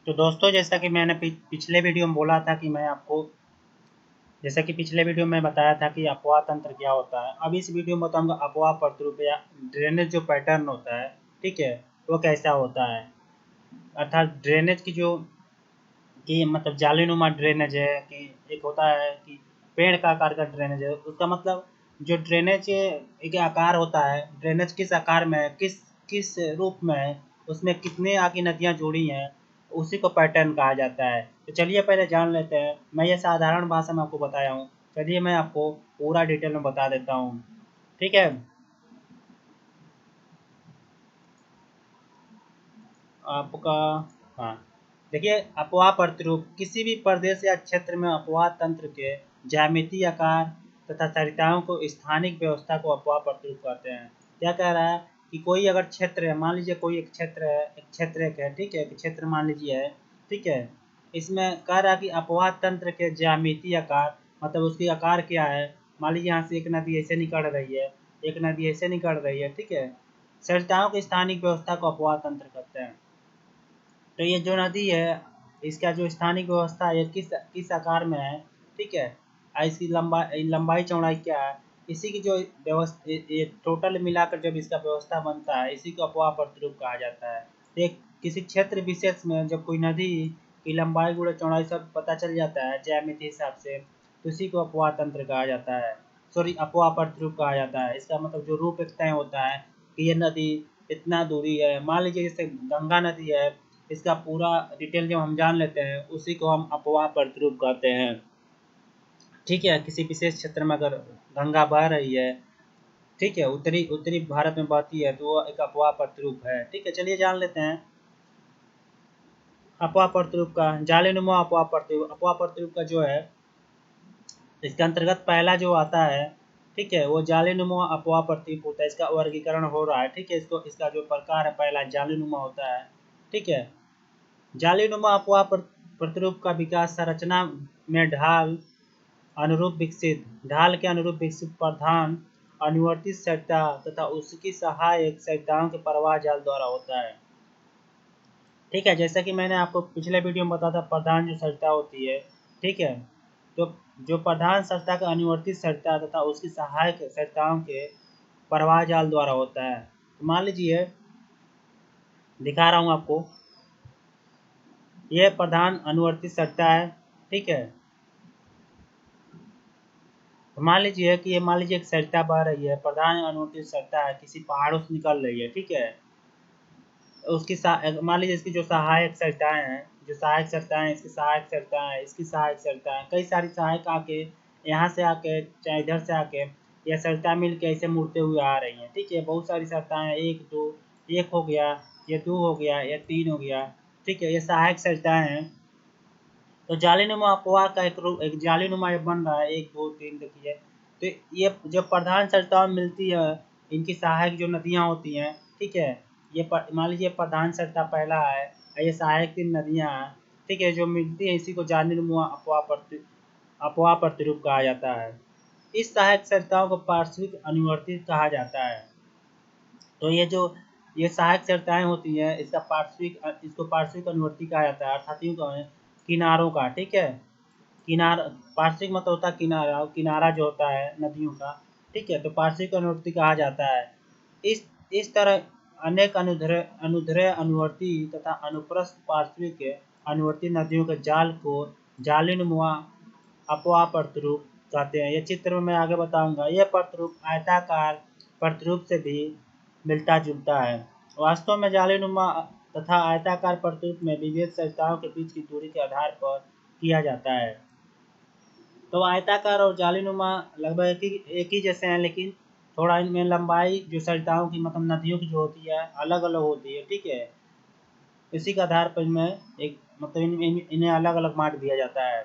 तो दोस्तों, जैसा कि मैंने पिछले वीडियो में बोला था कि जैसा कि पिछले वीडियो में बताया था कि अपवाह तंत्र क्या होता है। अब इस वीडियो में बताऊंगा अपवाह प्रतिरूप या ड्रेनेज जो पैटर्न होता है, ठीक है, वो कैसा होता है। अर्थात ड्रेनेज की जो कि मतलब जालीनुमा ड्रेनेज है कि एक होता है कि पेड़ का आकार का ड्रेनेज है। उसका मतलब जो ड्रेनेज एक आकार होता है, ड्रेनेज किस आकार में है, किस किस रूप में है, उसमें कितने आगे नदियाँ जुड़ी हैं, उसी को पैटर्न कहा जाता है। तो चलिए पहले जान लेते हैं। मैं ये साधारण भाषा में आपको बताया हूँ, चलिए मैं आपको पूरा डिटेल में बता देता हूँ, ठीक है। आपका, हाँ, देखिए, अपवाह प्रतिरूप किसी भी प्रदेश या क्षेत्र में अपवाह तंत्र के ज्यामितीय आकार तथा सरिताओं को स्थानिक व्यवस्था को अपवाह प्रतिरूप कहते हैं। क्या कह रहा है कि कोई अगर क्षेत्र है, मान लीजिए कोई एक क्षेत्र है, एक क्षेत्र एक है, ठीक है, एक क्षेत्र मान लीजिए है, ठीक है। इसमें कह रहा है कि अपवाह तंत्र के ज्यामितीय आकार, मतलब उसकी आकार क्या है। मान लीजिए यहाँ से एक नदी ऐसे निकल रही है, एक नदी ऐसे निकल रही है, ठीक है। सरिताओं की स्थानिक व्यवस्था को अपवाह तंत्र कहते हैं। तो ये जो नदी है, इसका जो स्थानिक व्यवस्था है, किस किस आकार में है, ठीक है, इसकी लंबाई चौड़ाई क्या है, इसी की जो व्यवस्था, ये टोटल मिलाकर जब इसका व्यवस्था बनता है, इसी को अपवाह प्रतिरूप कहा जाता है। तो एक किसी क्षेत्र विशेष में जब कोई नदी की लंबाई गुणा चौड़ाई सब पता चल जाता है ज्यामिति हिसाब से, तो इसी को अपवाह तंत्र कहा जाता है, सॉरी अपवाह प्रतिरूप कहा जाता है। इसका मतलब जो रूप एक तय होता है कि ये नदी इतना दूरी है, मान लीजिए जैसे गंगा नदी है, इसका पूरा डिटेल जब हम जान लेते हैं, उसी को हम अपवाह प्रतिरूप कहते हैं, ठीक है। किसी विशेष क्षेत्र में अगर गंगा बह रही है, ठीक है, उत्तरी उत्तरी भारत में बहती है, तो वो एक अपवाह प्रतिरूप है, ठीक है। चलिए जान लेते हैं अपवाह प्रतिरूप का जालीनुमा अपवाह प्रतिरूप। अपवाह प्रतिरूप का जो है, इसके अंतर्गत पहला जो आता है, ठीक है, वो जालीनुमा अपवाह प्रतिरूप होता है। इसका वर्गीकरण हो रहा है, ठीक है। इसका जो प्रकार है पहला जालीनुमा होता है, ठीक है। जालीनुमा अपवाह प्रतिरूप का विकास संरचना में ढाल के अनुरूप विकसित प्रधान अनुवर्तित सरिता तथा उसकी सहायक सरिताओं के प्रवाह जाल द्वारा होता है, ठीक है। जैसा कि मैंने आपको पिछले वीडियो में बताया था, प्रधान जो सरिता होती है, ठीक है, तो जो प्रधान सरिता का अनुवर्तित सरिता तथा उसकी सहायक सरिताओं के प्रवाह जाल द्वारा होता है। तो मान लीजिए, दिखा रहा हूँ आपको, यह प्रधान अनुवर्तित सरिता है, ठीक है। तो मान लीजिए एक सरिता बह रही है, प्रधान अनुवर्तित सरिता है, किसी पहाड़ों से निकल रही है, ठीक है। उसकी मान लीजिए इसकी जो सहायक सरिताएं हैं, जो सहायक सरिताएं, इसकी सहायक सरिताएं, इसकी सहायक सरिताएं, कई सारी सहायक आके यहाँ से आके चाहे इधर से आके यह सरिता मिल के ऐसे मुड़ते हुए आ रही हैं, ठीक है। बहुत सारी सरिताएं, एक दो, एक हो गया, ये दो हो गया, ये तीन हो गया, ठीक है, ये सहायक सरिताएं हैं। तो जालीनुमा अपवाह का एक जालीनुमा ये बन रहा है, एक दो तीन, देखिए। तो ये जो प्रधान सरिताएं मिलती है, इनकी सहायक जो नदियां होती हैं, ठीक है, ये मान लीजिए प्रधान सरिता पहला है, और ये सहायक तीन नदियां हैं, ठीक है, जो मिलती है, इसी को जालीनुमा अपवाह प्रतिरूप कहा जाता है। इस सहायक सरिताओं को पार्श्विक अनुवर्तित कहा जाता है। तो ये सहायक सरिताएं होती हैं, इसको पार्श्विक अनुवर्ती कहा जाता है, अर्थात यूँ कहें किनारों का, ठीक है। पार्श्विक मतलब होता है किनारा, और किनारा जो होता है नदियों का, ठीक है, तो पार्श्विक अनुवर्ती कहा जाता है। इस तरह अनेक अनुध्रेय अनुवर्ती तथा अनुप्रस्थ पार्श्विक अनुवर्ती नदियों के जाल को जालीनुमा अपवाह प्रतिरूप कहते हैं। ये चित्र में मैं आगे बताऊंगा। यह प्रतिरूप आयताकार प्रतिरूप से भी मिलता जुलता है। वास्तव में जालीनुमा तथा आयताकार प्रतिरूप में विभेद सरिताओं के बीच की दूरी के आधार पर किया जाता है। तो आयताकार और जालीनुमा लगभग एक ही जैसे हैं, लेकिन थोड़ा इनमें लंबाई जो सरिताओं की, मतलब नदियों की जो होती है, अलग अलग होती है, ठीक है। इसी के आधार पर इनमें एक मतलब इन्हें अलग अलग बांट दिया जाता है।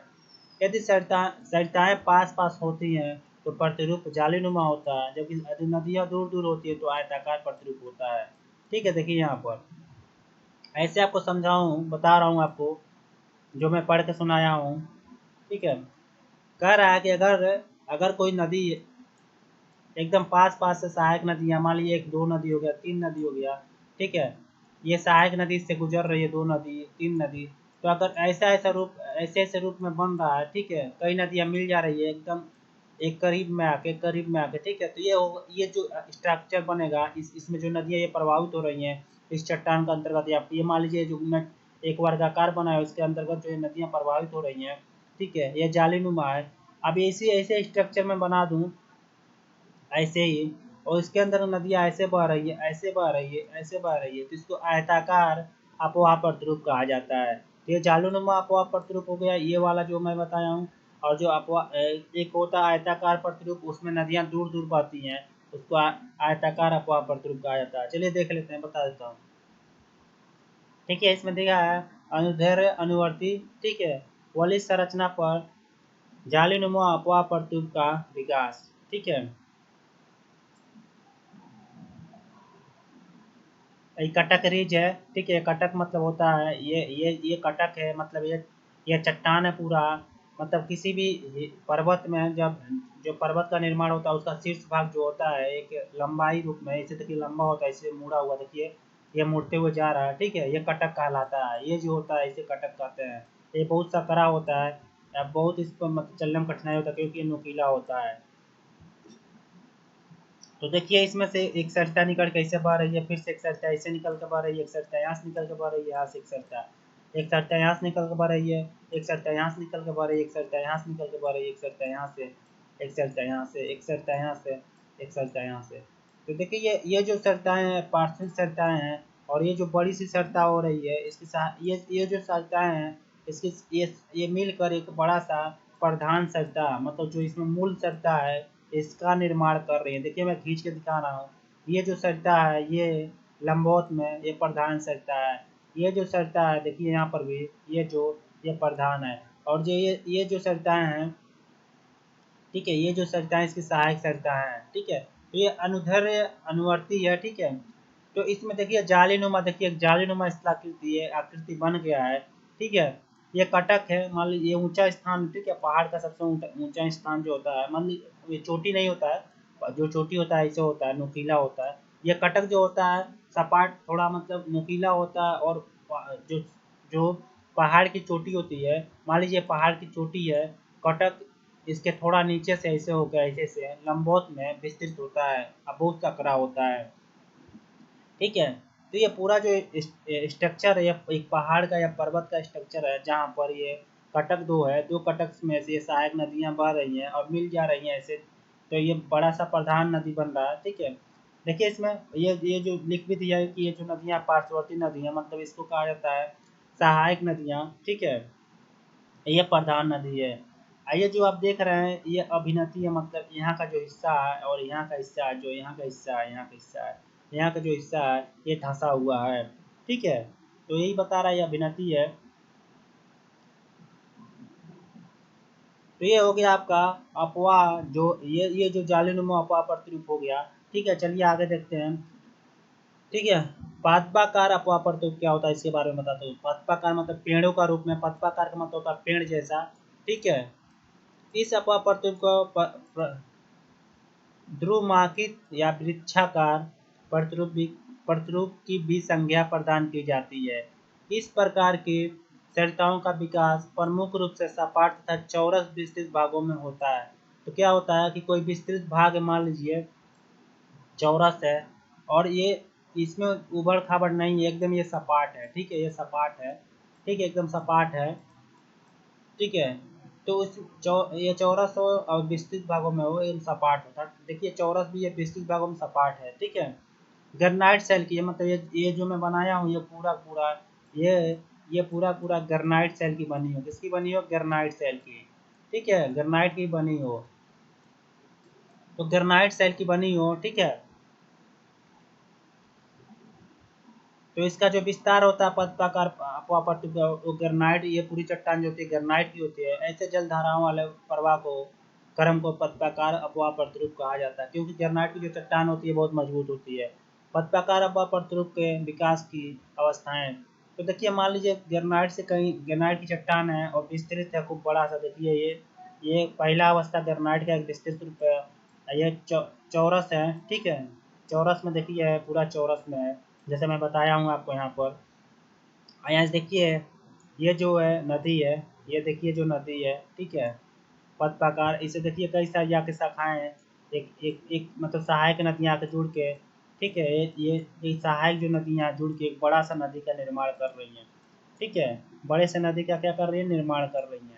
यदि सरिताएं पास पास होती हैं तो प्रतिरूप जालीनुमा होता है, जबकि यदि नदियाँ दूर दूर होती है तो आयताकार प्रतिरूप होता है, ठीक है। देखिए यहाँ पर ऐसे आपको बता रहा हूँ आपको, जो मैं पढ़ के सुनाया हूँ, ठीक है। कह रहा है कि अगर अगर कोई नदी एकदम पास पास से सहायक नदी है, मान लीजिए एक दो नदी हो गया, तीन नदी हो गया, ठीक है, ये सहायक नदी से गुजर रही है, दो नदी तीन नदी, तो अगर ऐसे ऐसे रूप में बन रहा है, ठीक है, कई नदियाँ मिल जा रही है एकदम एक करीब में आके, ठीक है, तो ये जो स्ट्रक्चर बनेगा, इसमें जो नदियाँ ये प्रभावित हो रही हैं इस चट्टान के अंतर्गत, या ये मान लीजिए जो मैं एक वर्गाकार बना है उसके अंतर्गत जो ये नदियाँ प्रभावित हो रही हैं, ठीक है, ये जालीनुमा है। अब ऐसे ऐसे स्ट्रक्चर में बना दूँ ऐसे ही, और इसके अंदर नदियाँ ऐसे बह रही है, ऐसे बह रही है, ऐसे बह रही है, तो इसको आयताकार अपवाह प्रतिरूप कहा जाता है। तो ये जालूनुमा अपवाह प्रतिरूप हो गया, ये वाला जो मैं बताया हूँ। और जो एक होता है आयताकार प्रतिरूप, उसमें नदियाँ दूर दूर बहती हैं, उसको आयताकार अपवाह प्रतिरूप कहा जाता है। चलिए देख लेते हैं, बता देता हूँ। ठीक है, इसमें देखा है अनुदैर्ध्य अनुवर्ती, ठीक है, वलित संरचना पर जालीनुमा अपवाह प्रतिरूप का विकास, ठीक है। ये कटक रिज है, ठीक है, कटक मतलब होता है ये कटक है, मतलब ये चट्टान है पूरा, मतलब किसी भी पर्वत में जब जो पर्वत का निर्माण होता है उसका शीर्ष भाग जो होता है एक लंबाई रूप में, इसे देखिए लंबा होता है, इसे मुड़ा हुआ देखिए, ये मुड़ते हुए जा रहा है, ठीक है, ये कटक कहलाता है, ये जो होता है इसे कटक कहते हैं। ये बहुत सा कड़ा होता है, बहुत इस पर मतलब चलने में कठिनाई होता है क्योंकि ये नुकीला होता है। तो देखिए इसमें से एक सरता निकल के ऐसे बह रही है, फिर से एक सरता ऐसे निकल के बह रही है, एक सरता यहाँ से निकल के बह रही है, यहाँ से एक सरता यहाँ से निकल के बह रही है, एक सरता यहाँ से निकल के बह रही है, एक सरता यहाँ से निकल के बह रही है, एक सरता यहाँ से, एक सरता यहाँ से, एक सरता यहाँ से, एक सरता यहाँ से। तो देखिए ये जो सरताएं हैं पार्श्विक सरताएं हैं, और ये जो बड़ी सी सरता हो रही है इसके साथ ये जो सरताएं हैं इसकी ये मिलकर एक बड़ा सा प्रधान सरता, मतलब जो इसमें मूल सरता है इसका निर्माण कर रही है। देखिए मैं खींच के दिखा रहा हूँ, ये जो सरता है ये लंबवत में ये प्रधान सरता है, ये जो सरता है देखिए यहाँ पर भी ये प्रधान है, और जो ये जो सरताएं हैं, ठीक है, ये जो सरताएं इसकी सहायक सरताएं हैं, ठीक है, तो ये अनुदैर्ध्य अनुवर्ती है, ठीक है। तो इसमें देखिए जालीनुमा, देखिए जालीनुमा इसका आकृति है, आकृति बन गया है, ठीक है। ये कटक है, मान लीजिए ये ऊंचा स्थान, ठीक है, पहाड़ का सबसे ऊंचा स्थान जो होता है, मान लीजिए ये चोटी नहीं होता है, जो चोटी होता है ऐसे होता है, नुकीला होता है। ये कटक जो होता है सपाट, थोड़ा मतलब नुकीला होता है, और जो जो पहाड़ की चोटी होती है, मान लीजिए पहाड़ की चोटी है, कटक इसके थोड़ा नीचे से ऐसे होकर ऐसे से लंबवत में विस्तृत होता है, अब बहुत सकरा होता है, ठीक है। तो ये पूरा जो स्ट्रक्चर है, ये एक पहाड़ का या पर्वत का स्ट्रक्चर है, जहाँ पर ये कटक दो है, दो कटक में से ये सहायक नदियाँ बह रही हैं और मिल जा रही हैं ऐसे, तो ये बड़ा सा प्रधान नदी बन रहा है, ठीक है। देखिए इसमें ये जो लिख भी दिया है कि ये जो नदियाँ पार्श्ववर्ती नदियाँ, मतलब इसको कहा जाता है सहायक नदियाँ, ठीक है, ये प्रधान नदी है। ये जो आप देख रहे हैं ये अभिनति है, मतलब यहाँ का जो हिस्सा है और यहाँ का हिस्सा है, जो यहाँ का हिस्सा है, यहाँ का हिस्सा है, यहाँ का जो हिस्सा है ये धंसा हुआ है, ठीक है। तो यही बता रहा है ये अभिनति है। तो ये हो गया आपका अपवाह, जो ये जो जालीनुमा अपवाह प्रतिरूप हो गया, ठीक है। चलिए आगे देखते हैं, ठीक है। पादपाकार अपवाह प्रतिरूप क्या होता है इसके बारे में बताता हूँ। पादपाकार मतलब पेड़ों का रूप में, पादपाकार का मतलब होता है पेड़ जैसा, ठीक है। इस अपवाह प्रतिरूप को ध्रुवमाकित या वृक्षाकार प्रतिरूप की भी संज्ञा प्रदान की जाती है। इस प्रकार के सरिताओं का विकास प्रमुख रूप से सपाट तथा चौरस विस्तृत भागों में होता है। तो क्या होता है कि कोई विस्तृत भाग मान लीजिए चौरस है, और ये इसमें उबड़ खाबड़ नहीं है, एकदम ये सपाट है, ठीक है, ये सपाट है, ठीक है, एकदम सपाट है, ठीक है। तो ये चौरस हो और विस्तृत भागों में हो, ये सपाट होता है। देखिए चौरस भी ये विस्तृत भागों में सपाट है, ठीक है। ग्रेनाइट सेल की मतलब ये जो मैं बनाया हूँ ये पूरा पूरा ये ये पूरा पूरा ग्रेनाइट सेल की बनी हो, किसकी बनी हो, ग्रेनाइट सेल की, ठीक है, ग्रेनाइट की बनी हो, तो ग्रेनाइट सेल की बनी हो, ठीक है। तो इसका जो विस्तार होता है पदपाकार अपवापट्ट, वो ग्रेनाइट, ये पूरी चट्टान जो होती है ग्रेनाइट की होती है। ऐसे जल धाराओं वाले प्रवाह को क्रम को पदपाकार अपवाह प्रतिरूप कहा जाता है, क्योंकि ग्रेनाइट की जो चट्टान होती है बहुत मजबूत होती है। पदपाकार अपवाह प्रतिरूप के विकास की अवस्थाएं, तो देखिए मान लीजिए ग्रेनाइट से कहीं ग्रेनाइट की चट्टान है और विस्तृत है खूब बड़ा सा, देखिए ये पहला अवस्था ग्रेनाइट का एक विस्तृत रूप है। ये चौरस है, ठीक है, चौरस में देखिए पूरा चौरस में है, जैसे मैं बताया हूँ आपको यहाँ पर। यहाँ से देखिए ये जो है नदी है, ये देखिए जो नदी है, ठीक है, पथ प्रकार इसे देखिए कई सारी आके शाखाएं हैं, एक एक एक मतलब सहायक नदियाँ आके जुड़ के, ठीक है, ये सहायक जो नदियाँ जुड़ के एक बड़ा सा नदी का निर्माण कर रही हैं, ठीक है, बड़े से नदी का क्या कर रही है, निर्माण कर रही हैं।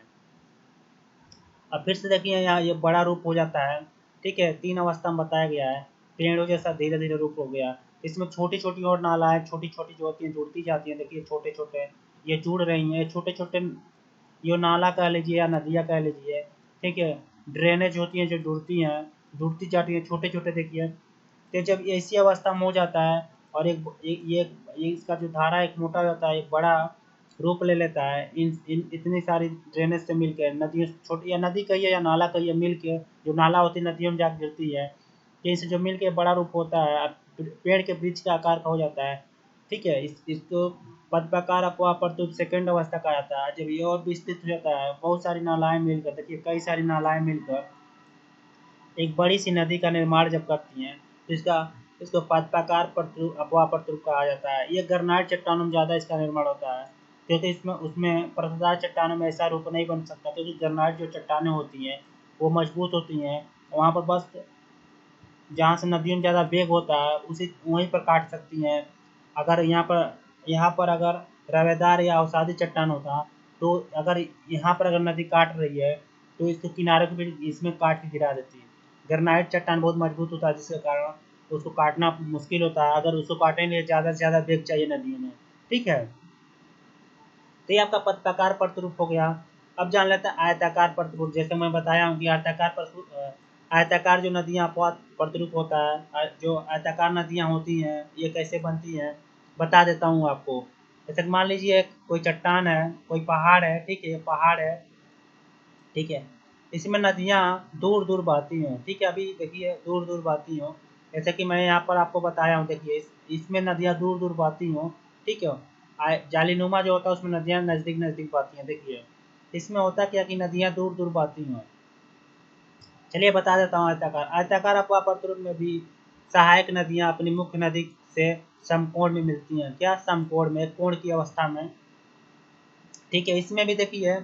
अब फिर से देखिए यहाँ ये बड़ा रूप हो जाता है, ठीक है, 3 अवस्था में बताया गया है, पेड़ों जैसा धीरे-धीरे रूप हो गया। इसमें छोटी-छोटी और नालाएँ छोटी-छोटी जो होती हैं जुड़ती जाती हैं, देखिए छोटे-छोटे ये जुड़ रही हैं, छोटे-छोटे ये नाला कह लीजिए या नदियाँ कह लीजिए, ठीक है, ड्रेनेज होती हैं जो जुड़ती हैं, जुड़ती जाती हैं छोटे-छोटे देखिए। तो जब ऐसी अवस्था में हो जाता है और ये इसका जो धारा एक मोटा हो जाता है, एक बड़ा रूप ले लेता है, इन इन इतनी सारी ड्रेनेज से मिलके नदियों छोटी या नदी कहिए या नाला कहिए मिल के, जो नाला होती है नदियों में जाके गिरती है, तो इनसे जो मिल के बड़ा रूप होता है, पेड़ के वृक्ष के आकार का हो जाता है, ठीक है, इसको पद्माकार अपवाह परतुत सेकंड अवस्था कहा जाता है। जब ये और विस्तृत हो जाता है, बहुत सारी नालाएं मिलकर, देखिए कई सारी नालाएं मिलकर एक बड़ी सी नदी का निर्माण जब करती हैं, तो इसको पद्माकार अपवाह परतुत कहा जाता है। ये ग्रेनाइट चट्टानों में ज़्यादा इसका निर्माण होता है, क्योंकि इसमें उसमें परतदार चट्टानों में ऐसा रूप नहीं बन सकता, क्योंकि ग्रेनाइट जो चट्टानें होती हैं वो मजबूत होती हैं, वहाँ पर बस जहाँ से नदियों में ज़्यादा वेग होता है उसी वहीं पर काट सकती हैं। अगर यहाँ पर अगर रवेदार या अवसादी चट्टान होता, तो अगर यहाँ पर अगर नदी काट रही है तो इसको किनारे को भी इसमें काट के गिरा देती है। ग्रेनाइट चट्टान बहुत मजबूत होता है, जिसके कारण उसको काटना मुश्किल होता है, अगर उसको काटने के लिए ज़्यादा से ज़्यादा वेग चाहिए नदियों में, ठीक है। तो ये आपका पत्राकार प्रतिरूप हो गया। अब जान लेते हैं आयताकार प्रतिरूप। जैसे मैं बताया हूँ कि आयताकार जो नदियाँ प्रतिरूप होता है, जो आयताकार नदियाँ होती हैं ये कैसे बनती हैं बता देता हूँ आपको। जैसे मान लीजिए कोई चट्टान है, कोई पहाड़ है, ठीक है, पहाड़ है, ठीक है, इसमें नदियाँ दूर दूर बहती हैं, ठीक है, अभी देखिए दूर दूर बहती हों, जैसे कि मैं यहाँ पर आपको बताया हूँ, देखिए इसमें नदियाँ दूर दूर बहती हों, ठीक है, जालीनुमा जो होता है उसमें नदियाँ नज़दीक नज़दीक बहती हैं, देखिए इसमें होता क्या कि नदियाँ दूर दूर बहती हों। चलिए बता देता हूँ आयताकार अपवाह प्रतिरूप में भी सहायक नदियाँ अपनी मुख्य नदी से समकोण में मिलती हैं। क्या समकोण में, कोण की अवस्था में, ठीक है, इसमें भी देखिए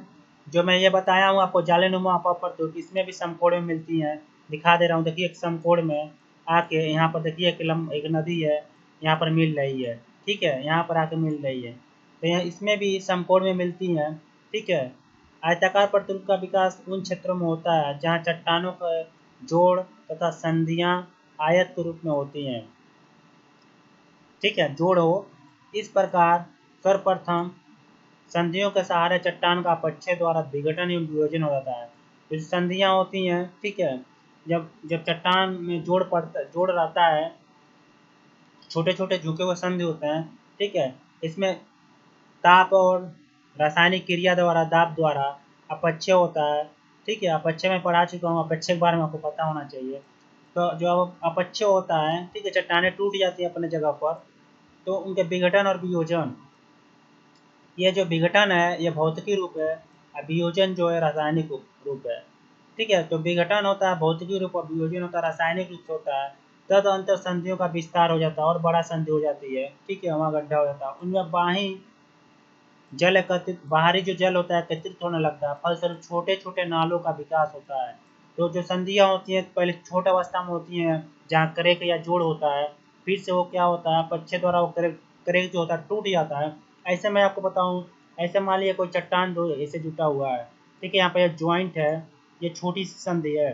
जो मैं ये बताया हूँ आपको जालीनुमा अपवाह प्रतिरूप, इसमें भी समकोण में मिलती हैं। दिखा दे रहा हूँ, देखिए एक समकोण में आके यहाँ पर देखिए एक नदी है, यहाँ पर मिल रही है, ठीक है, यहाँ पर आके मिल रही है, तो यहाँ इसमें भी समकोण में मिलती हैं, ठीक है। आयताकार प्रतिरूप का विकास उन क्षेत्रों में होता है जहाँ चट्टानों का जोड़ तथा संधियाँ आयत के रूप में होती हैं, ठीक है, जोड़ हो। इस प्रकार सर्वप्रथम संधियों के सहारे चट्टान का अपक्षय द्वारा विघटन एवं वियोजन हो जाता है। तो संधियाँ होती हैं, ठीक है, जब जब चट्टान में जोड़ रहता है, छोटे छोटे झुके हुए संधि होते हैं, ठीक है, इसमें ताप और रासायनिक क्रिया द्वारा दाब द्वारा अपक्षय होता है, ठीक है, अपक्षय में पढ़ा चुका हूँ, अपक्षय के बारे में आपको पता होना चाहिए। तो जो अपक्षय होता है, ठीक है, चट्टानें टूट जाती है अपने जगह पर, तो उनके विघटन और वियोजन, ये जो विघटन है ये भौतिकी रूप है और वियोजन जो है रासायनिक रूप है, ठीक है। तो विघटन होता है भौतिकी रूप और वियोजन होता है रासायनिक रूप से होता है। तदअंतर संधियों का विस्तार हो जाता है और बड़ा संधि हो जाती है, ठीक है, वहाँ गड्ढा हो जाता है, उनमें जल एकत्रित बाहरी जो जल होता है एकत्रित होने लगता है, फलस्वरूप छोटे छोटे नालों का विकास होता है। तो जो संधियाँ होती हैं पहले छोटे अवस्था में होती हैं, जहाँ करेक या जोड़ होता है, फिर से वो क्या होता है पक्षे द्वारा वो करेक करेक जो होता है टूट जाता है। ऐसे मैं आपको बताऊँ, ऐसे मान लीजिए कोई चट्टान दो ऐसे जुटा हुआ है, ठीक है, यहाँ पर ज्वाइंट है, ये छोटी सी संधि है,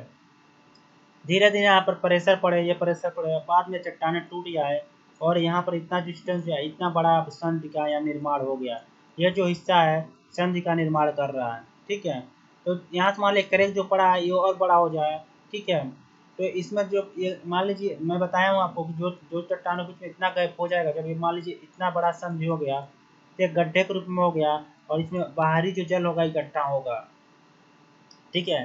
धीरे धीरे यहाँ पर प्रेशर पड़े, ये प्रेशर पड़े, बाद में चट्टानें टूट जाए और यहाँ पर इतना डिस्टेंस है, इतना बड़ा संधि का यहाँ निर्माण हो गया। यह जो हिस्सा है संधि का निर्माण कर रहा है, ठीक है। तो यहाँ से मान लीजिए करेक जो पड़ा है ये और बड़ा हो जाए, ठीक है। तो इसमें जो ये मान लीजिए मैं बताया हूँ आपको कि जो जो चट्टानों के बीच में इतना गैप हो जाएगा, जब ये मान लीजिए इतना बड़ा संधि हो गया तो एक गड्ढे के रूप में हो गया और इसमें बाहरी जो जल होगा इकट्ठा होगा, ठीक है।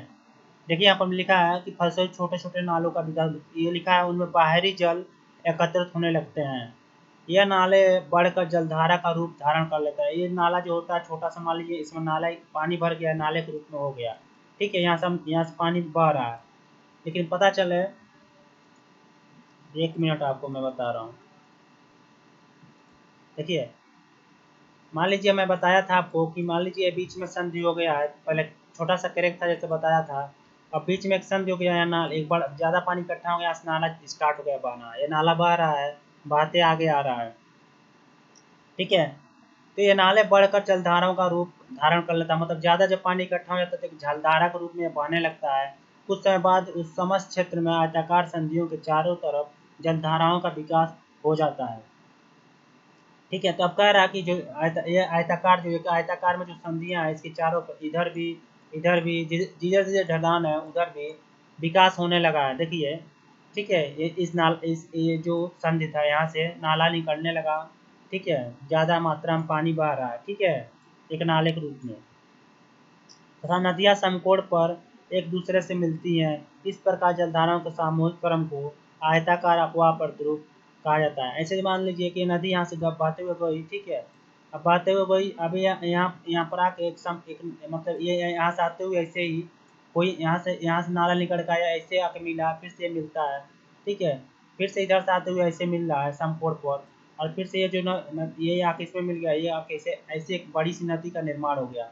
देखिए यहाँ पर लिखा है कि फलस्वरूप छोटे छोटे नालों का विकास, ये लिखा है उनमें बाहरी जल एकत्रित होने लगते हैं, यह नाले बढ़कर जलधारा का रूप धारण कर लेता है। ये नाला जो होता है छोटा सा, मान लीजिए इसमें नाला पानी भर गया, नाले के रूप में हो गया, ठीक है, यहाँ से पानी बह रहा है, लेकिन पता चले, एक मिनट आपको मैं बता रहा हूँ, देखिए मान लीजिए मैं बताया था आपको कि मान लीजिए बीच में संधि हो गया है, पहले छोटा सा क्रैक था जैसे बताया था, अब बीच में एक संधि हो गया है, नाल एक बार ज़्यादा पानी इकट्ठा हो गया, नाला स्टार्ट हो गया बहना, ये नाला बह रहा है, बहते आगे आ रहा है, ठीक है। तो ये नाले बढ़कर जलधाराओं का रूप धारण कर लेता है, मतलब ज़्यादा जब पानी इकट्ठा हो जाता है तो एक जलधारा के रूप में बहने लगता है। कुछ समय बाद उस समस्त क्षेत्र में आयताकार संधियों के चारों तरफ जलधाराओं का विकास हो जाता है, ठीक है। तो अब कह रहा है कि जो ये आयताकार जो एक आयताकार में जो संधियां हैं इसके चारों पर इधर भी जिधर जिधर ढलान है उधर भी विकास होने लगा है, देखिए, ठीक है। ये जो संधि था यहाँ से नाला निकलने लगा, ठीक है, ज़्यादा मात्रा में पानी बह रहा है, ठीक है, एक नाले के रूप में, तथा नदियाँ समकोण पर एक दूसरे से मिलती हैं। इस प्रकार जलधाराओं के सामूहिक क्रम को आयताकार अपवाह प्रतिरूप कहा जाता है। ऐसे मान लीजिए कि नदी यहाँ से बहते हुए गई, ठीक है, अब बहते हुए गई, अभी यहाँ पर आके एक मतलब ये यहाँ से आते हुए ऐसे ही कोई यहाँ से नाला निकल के आया, ऐसे आके मिला, फिर से मिलता है, ठीक है, फिर से इधर से आते हुए ऐसे मिल रहा है समकोण पर, और फिर से ये जो ये आके इसमें मिल गया, ये आके ऐसे एक बड़ी सी नदी का निर्माण हो गया।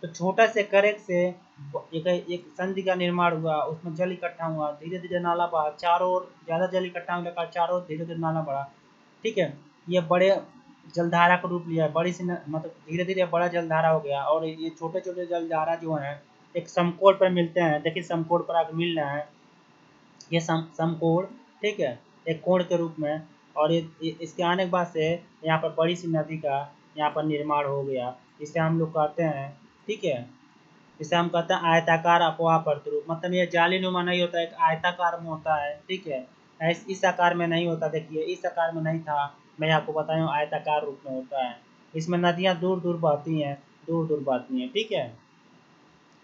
तो छोटा से करेक से एक संधि का निर्माण हुआ, उसमें जल इकट्ठा हुआ, धीरे धीरे नाला बढ़ा, चारों ओर ज़्यादा जल इकट्ठा होने लगा, चारों ओर धीरे धीरे नाला बढ़ा, ठीक है। ये बड़े जलधारा का रूप लिया, बड़ी सी मतलब धीरे धीरे बड़ा जलधारा हो गया, और ये छोटे छोटे जलधारा जो हैं एक समकोण पर मिलते हैं, देखिए समकोण पर आके मिल रहे हैं, ये समकोण, ठीक है, एक कोण के रूप में, और इसके आने के बाद से यहाँ पर बड़ी सी नदी का यहाँ पर निर्माण हो गया, इसे हम लोग कहते हैं, ठीक है, इसे हम कहते हैं आयताकार अपवाह प्रतिरूप। मतलब ये जालीनुमा नहीं होता, एक आयताकार में होता है, ठीक है, इस आकार में नहीं होता, देखिए इस आकार में नहीं था, मैं आपको बताया आयताकार रूप में होता है। इसमें नदियाँ दूर दूर बहती हैं, दूर दूर बहती हैं, ठीक है।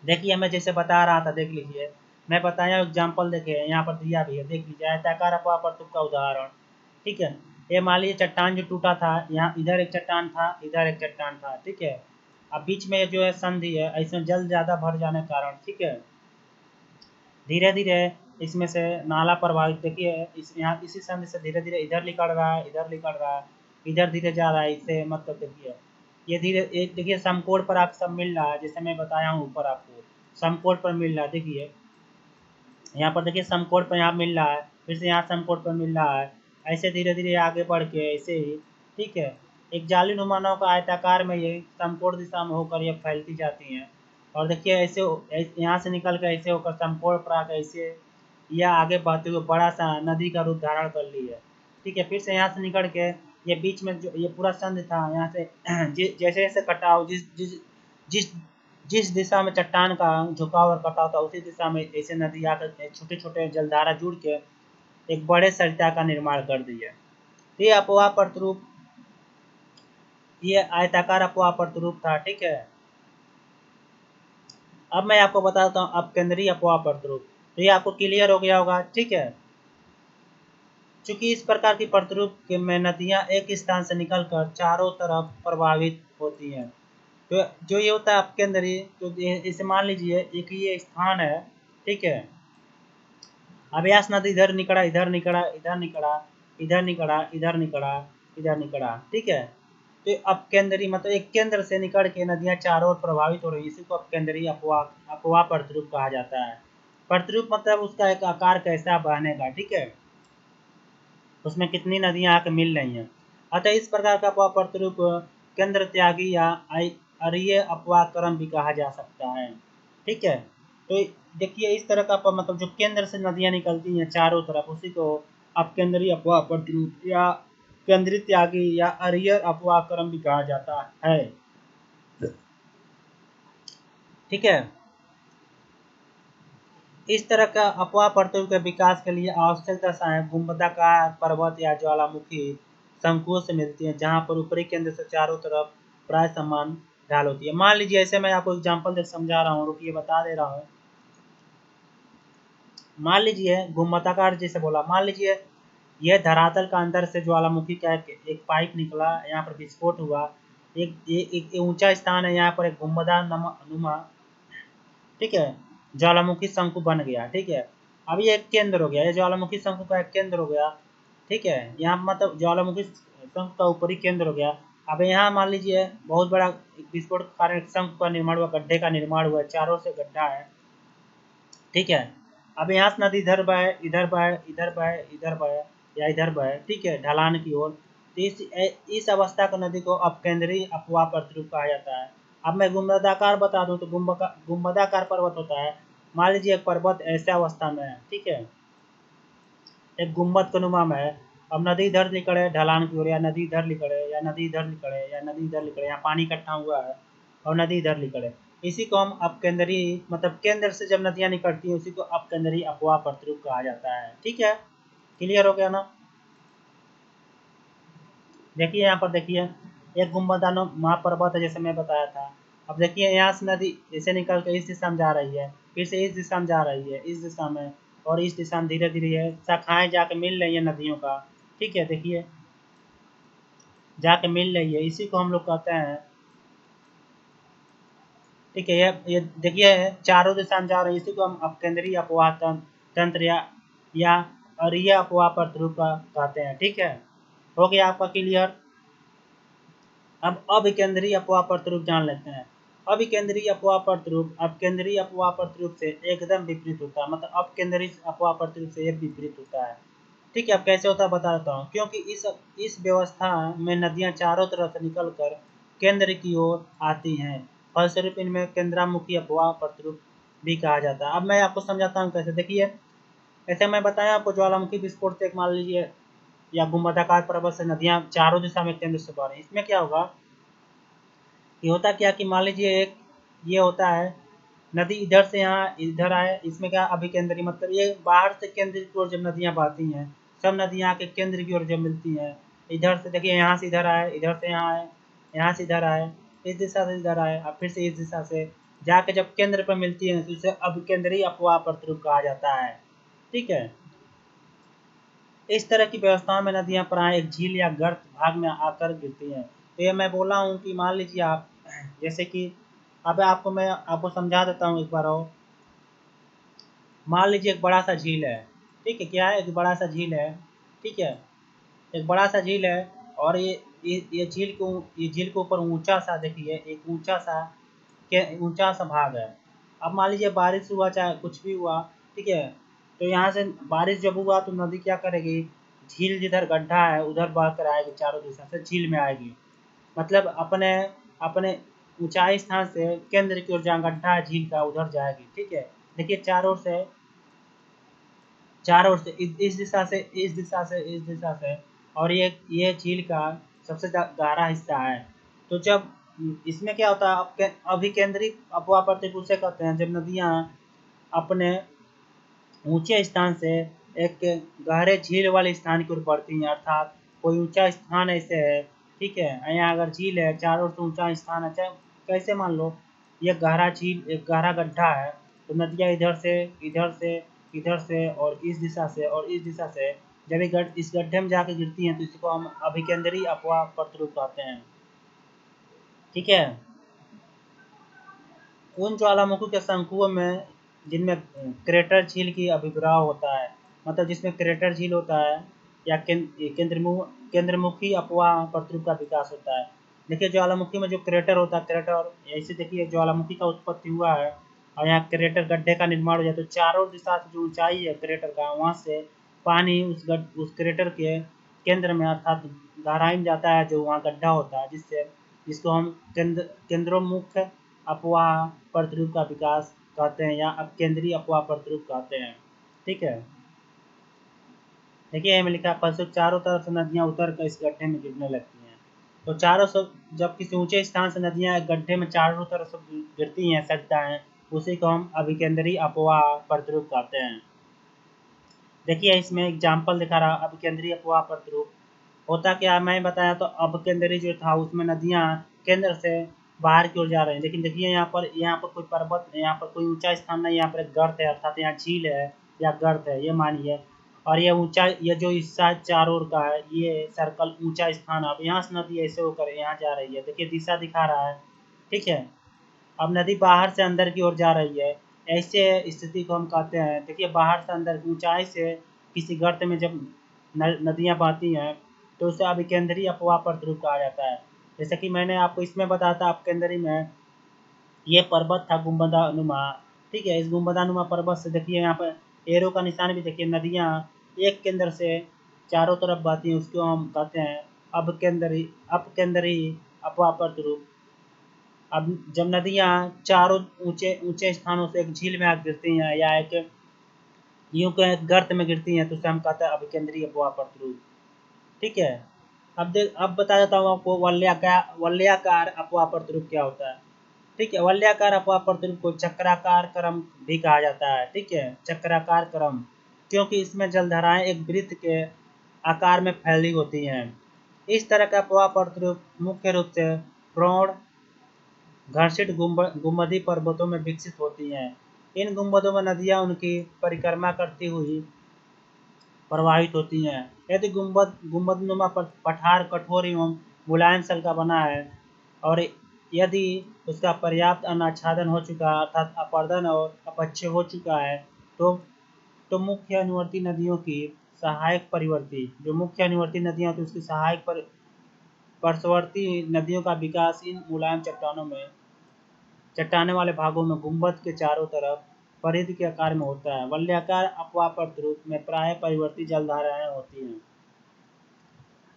देखिए मैं जैसे बता रहा था, देख लीजिए, मैं बताया एग्जाम्पल, देखिए यहाँ पर दिया भी है, देख लीजिए आयताकार अपवाह प्रतिरूप का उदाहरण, ठीक है। ये मान लीजिए चट्टान जो टूटा था, यहाँ इधर एक चट्टान था, इधर एक चट्टान था, ठीक है, अब बीच में जो है संधि है, इसमें जल ज़्यादा भर जाने के कारण, ठीक है, धीरे धीरे इसमें से नाला प्रवाहित, देखिए यहाँ इसी संधि से धीरे धीरे इधर निकल रहा है, इधर निकल रहा है, इधर धीरे जा रहा है, इससे मतलब देखिए ये धीरे एक देखिए समकोण पर आप सब मिल रहा है, जैसे मैं बताया हूँ ऊपर आपको समकोण पर मिल रहा है, देखिए यहाँ पर देखिए समकोण पर यहाँ मिल रहा है, फिर से यहाँ समकोण पर मिल रहा है, ऐसे धीरे धीरे आगे बढ़ के ऐसे ही, ठीक है, एक जालीनुमा नाव का आयताकार में ये समकोण दिशा में होकर ये फैलती जाती हैं, और देखिए ऐसे यहाँ से निकल कर ऐसे होकर समकोण पर आकर ऐसे यह आगे बढ़ते हुए बड़ा सा नदी का रूप धारण कर ली है, ठीक है। फिर से यहाँ से निकल के ये बीच में जो ये पूरा संध था, यहाँ से जैसे जैसे कटाव जिस जिस जिस जिस दिशा में चट्टान का झुकाव और कटाव था, उसी दिशा में ऐसे नदी आकर छोटे छोटे जलधारा जुड़ के एक बड़े सरिता का निर्माण कर दी है। ये अपवाह प्रतिरूप, ये आयताकार अपवाह प्रतिरूप था, ठीक है। अब मैं आपको बताता हूँ अब केंद्रीय अपवाह प्रतिरूप, तो ये आपको क्लियर हो गया होगा, ठीक है। चूंकि इस प्रकार की प्रतिरूप में नदियाँ एक स्थान से निकलकर चारों तरफ प्रभावित होती हैं, तो जो ये होता है अपकेंद्री, तो इसे मान लीजिए एक ये स्थान है, ठीक है, अब व्यास नदी इधर निकला, इधर निकला, इधर निकला, इधर निकला, इधर निकला, इधर निकला, ठीक है। तो अपकेंद्री मतलब एक केंद्र से निकल के नदियाँ चारों ओर प्रभावित हो रही है, इसी को अपकेंद्री अपवाह प्रतिरूप कहा जाता है। प्रतिरूप मतलब उसका एक आकार कैसा बहने का, ठीक है, उसमें कितनी नदियाँ आके मिल रही हैं। अतः इस प्रकार का अपवाह प्रतिरूप केंद्र त्यागी या अरीय अपवाह क्रम भी कहा जा सकता है, ठीक है। तो देखिए इस तरह का मतलब जो केंद्र से नदियाँ निकलती हैं चारों तरफ, उसी को अपकेंद्री अपवाह प्रतिरूप या केंद्रीय त्यागी या अरीय अपवाह क्रम भी कहा जाता है, ठीक है। इस तरह का अपवाह प्रतिरूप के विकास के लिए आवश्यक दशाएं गुंबदाकार पर्वत या ज्वालामुखी शंकुओं से मिलती हैं, जहां पर ऊपरी केंद्र से चारों तरफ प्राय समान ढाल होती है। मान लीजिए ऐसे मैं आपको एग्जांपल देकर समझा रहा हूँ, रुकिए बता दे रहा हूँ। मान लीजिए गुंबदाकार जैसे बोला, मान लीजिए यह धरातल का अंदर से ज्वालामुखी का एक पाइप निकला, यहाँ पर विस्फोट हुआ, एक ऊंचा स्थान है, यहाँ पर एक गुंबदा नुमा, ठीक है, ज्वालामुखी शंकु बन गया, ठीक है। अब ये एक केंद्र हो गया, ये ज्वालामुखी शंकु का एक केंद्र हो गया, ठीक है, यहाँ मतलब ज्वालामुखी शंकु का ऊपरी केंद्र हो गया। अब यहाँ मान लीजिए बहुत बड़ा विस्फोट के कारण एक शंख का निर्माण हुआ, गड्ढे का निर्माण हुआ, चारों से गड्ढा है, ठीक है। अब यहाँ से नदी इधर बहे, इधर बहे, इधर बहे, इधर बहे या इधर बहे, ठीक है, ढलान की ओर। तो इस अवस्था को नदी को अपकेंद्रीय अपवाह प्रतिरूप कहा जाता है। अब मैं गुंबदाकार बता दूं तो गुंबदाकार पर्वत होता है। मान लीजिए एक पर्वत ऐसे अवस्था में है, ठीक है, एक गुम्बद के नुमा में है। अब नदी इधर निकले ढलान की ओर, या नदी इधर निकले, या नदी इधर निकले, या नदी इधर निकले, यहाँ पानी इकट्ठा हुआ है और नदी इधर निकले, इसी को हम अपकेंद्रीय, मतलब केंद्र से जब नदियाँ निकलती हैं उसी को अपकेंद्रीय अपवाह प्रतिरूप कहा जाता है, ठीक है। क्लियर हो गया ना? देखिए यहाँ पर देखिए एक गुम्बदानो महापर्वत है जैसे मैं बताया था। अब देखिए यहाँ से नदी ऐसे निकल के इस दिशा में जा रही है, फिर से इस दिशा में जा रही है, इस दिशा में, और इस दिशा में धीरे धीरे ये शाखाएं जाके मिल रही है नदियों का, ठीक है। देखिए जाके मिल रही है, इसी को हम लोग कहते हैं, ठीक है। ये देखिए चारों दिशा में जा रही है, इसी को हम अपकेंद्रीय अपवाह तंत्र या अरीय अपवाह प्रतिरूप कहते हैं, ठीक है। हो गया आपका क्लियर? अब अभिकेंद्रीय अपवाह प्रतिरूप जान लेते हैं। अभिकेंद्रीय अपवाह प्रतिरूप अपकेंद्रीय अपवाह प्रतिरूप से एकदम विपरीत होता है, मतलब अपकेंद्रीय अपवाह प्रतिरूप से ये विपरीत होता है, ठीक है। अब कैसे होता है बता देता हूँ। क्योंकि इस व्यवस्था में नदियाँ चारों तरफ से निकलकर केंद्र की ओर आती हैं, फलस्वरूप इनमें केंद्रामुखी अपवाह प्रतिरूप भी कहा जाता है। अब मैं आपको समझाता हूँ कैसे। देखिए ऐसे मैं बताया आपको, ज्वालामुखी विस्फोट से एक मान लीजिए या गुंबदाकार पर्वत से नदियाँ चारों दिशा में केंद्र से बह रही हैं। इसमें क्या होगा, ये होता क्या कि मान लीजिए एक ये होता है, नदी इधर से यहाँ इधर आए, इसमें क्या अभिकेंद्री, मतलब ये बाहर से केंद्र की ओर जब नदियाँ बहती हैं, सब नदियाँ के केंद्र की ओर जब मिलती हैं, इधर से देखिए यहाँ से इधर आए, इधर से यहाँ आए, यहाँ से इधर आए, इस दिशा से इधर आए, अब फिर से इस दिशा से जाके जब केंद्र पर मिलती है तो इसे अभिकेंद्री अपवाह प्रतिरूप कहा जाता है, ठीक है। इस तरह की व्यवस्थाओं में नदियाँ प्रायः एक झील या गर्त भाग में आकर गिरती हैं। तो ये मैं बोला हूँ कि मान लीजिए आप, जैसे कि अब मैं आपको समझा देता हूँ एक बार और। मान लीजिए एक बड़ा सा झील है, ठीक है, क्या है, एक बड़ा सा झील है, ठीक है, एक बड़ा सा झील है, और ये झील के ऊपर ऊंचा सा, देखिए एक ऊंचा सा भाग है। अब मान लीजिए बारिश हुआ, चाहे कुछ भी हुआ, ठीक है, तो यहाँ से बारिश जब हुआ तो नदी क्या करेगी, झील जिधर गड्ढा है उधर बह कर आएगी, चारों दिशा से झील में आएगी, मतलब अपने अपने ऊंचाई स्थान से केंद्र की ओर जहाँ गड्ढा है झील का उधर जाएगी, ठीक है। देखिए चारों ओर से इस दिशा से, इस दिशा से, इस दिशा से, और ये झील का सबसे गहरा हिस्सा है। तो जब इसमें क्या होता है, अभिकेंद्रित अपवाह प्रतिरूप से कहते हैं जब नदियाँ अपने ऊंचे स्थान से एक गहरे झील वाले स्थान की ओर बढ़ती हैं, अर्थात कोई ऊंचा स्थान ऐसे है, ठीक है, यहाँ अगर झील है, चारों ओर से ऊंचा स्थान है, चाहे कैसे मान लो ये गहरा झील, एक गहरा गड्ढा है, तो नदियाँ इधर से, इधर से, इधर से, और इस दिशा से, और इस दिशा से जब इस गड्ढे में जाके गिरती हैं तो इसको हम अभिकेंद्रीय अपवाह प्रतिरूप कहते हैं, ठीक है। उन ज्वालामुखी के शंकुओं में जिनमें क्रेटर झील की आविर्भाव होता है, मतलब जिसमें क्रेटर झील होता है, या केंद्रमुखी अपवाह प्रतिरूप का विकास होता है। देखिए ज्वालामुखी में जो क्रेटर होता है, क्रेटर ऐसे देखिए ज्वालामुखी का उत्पत्ति हुआ है और यहाँ क्रेटर गड्ढे का निर्माण हो जाता है, तो चारों दिशा से जो ऊंचाई है क्रेटर का, वहाँ से पानी उस क्रेटर के केंद्र में, अर्थात गहराई में जाता है जो वहाँ गड्ढा होता है, जिसको हम केंद्रोन्मुख अपवाह प्रतिरूप का विकास कहते हैं, या अपकेंद्रीय अपवाह प्रतिरूप कहते हैं, ठीक है। देखिए में लिखा, फलस्वरूप चारों तरफ से नदियाँ उतर कर इस गड्ढे में गिरने लगती हैं। तो चारों सब जब किसी ऊंचे स्थान से नदियाँ एक गड्ढे में चारों तरफ से गिरती हैं, सजता हैं, उसी को हम अभिकेंद्रीय अपवाह प्रतिरूप कहते हैं। देखिए इसमें एग्जाम्पल दिखा रहा, अभिकेंद्रीय अपवाह प्रतिरूप होता क्या है मैं बताया। तो अपकेंद्री जो था उसमें नदियाँ केंद्र से बाहर की ओर जा रही हैं, लेकिन देखिए यहाँ पर कोई पर्वत, यहाँ पर कोई ऊंचा स्थान नहीं, यहाँ पर एक गर्त है, अर्थात यहाँ झील है या गर्त है ये मानिए, और ये ऊंचा, ये जो हिस्सा चारों ओर का है ये सर्कल ऊंचा स्थान है। अब यहाँ से नदी ऐसे होकर यहाँ जा रही है, देखिए दिशा दिखा रहा है, ठीक है। अब नदी बाहर से अंदर की ओर जा रही है, ऐसे स्थिति को हम कहते हैं, देखिए बाहर से अंदर ऊंचाई से किसी गर्त में जब नदियाँ बहती हैं तो उसे अभिकेंद्रीय अपवाह प्रतिरूप कहा जाता है। जैसे कि मैंने आपको इसमें बताया था आपके अंदर ही में, ये पर्वत था गुम्बदानुमा, ठीक है। इस गुम्बदानुमा पर्वत से देखिए यहाँ पर एरो का निशान भी देखिए, नदियाँ एक के अंदर से चारों तरफ बहती हैं, उसको हम कहते हैं अब के अंदर ही अपवापर रूप। अब जब नदियाँ चारों ऊंचे ऊंचे स्थानों से एक झील में आ गिरती हैं या एक यूं के गर्त में गिरती हैं, तो उसे हम कहते हैं अभिकेंद्रीय अपवापर रूप, ठीक है। अब बता देता हूँ आपको वलयाकार अपवाह प्रतिरूप क्या होता है, ठीक है। वलयाकार अपवाह प्रतिरूप को चक्राकार क्रम भी कहा जाता है, ठीक है, चक्राकार क्रम, क्योंकि इसमें जलधाराएं एक वृत्त के आकार में फैली होती हैं। इस तरह का अपवाह प्रतिरूप मुख्य रूप से प्रौढ़ घर्षित गुम्बदी पर्वतों में विकसित होती हैं। इन गुम्बदों में नदियाँ उनकी परिक्रमा करती हुई प्रवाहित होती हैं। यदि गुंबदनुमा पठार कठोर एवं मुलायम सल का बना है और यदि उसका पर्याप्त अनाच्छादन हो चुका है, अर्थात अपर्दन और अपक्षय हो चुका है, तो मुख्य अनुवर्ती नदियों की सहायक परिवर्ती, जो मुख्य अनुवर्ती नदियाँ होती हैं उसकी सहायक पार्श्ववर्ती नदियों का विकास इन मुलायम चट्टाने वाले भागों में गुंबद के चारों तरफ परिधि के आकार में होता है। वलयाकार अपवाह प्रतिरूप में प्राय परिवर्ती जलधाराएं होती हैं।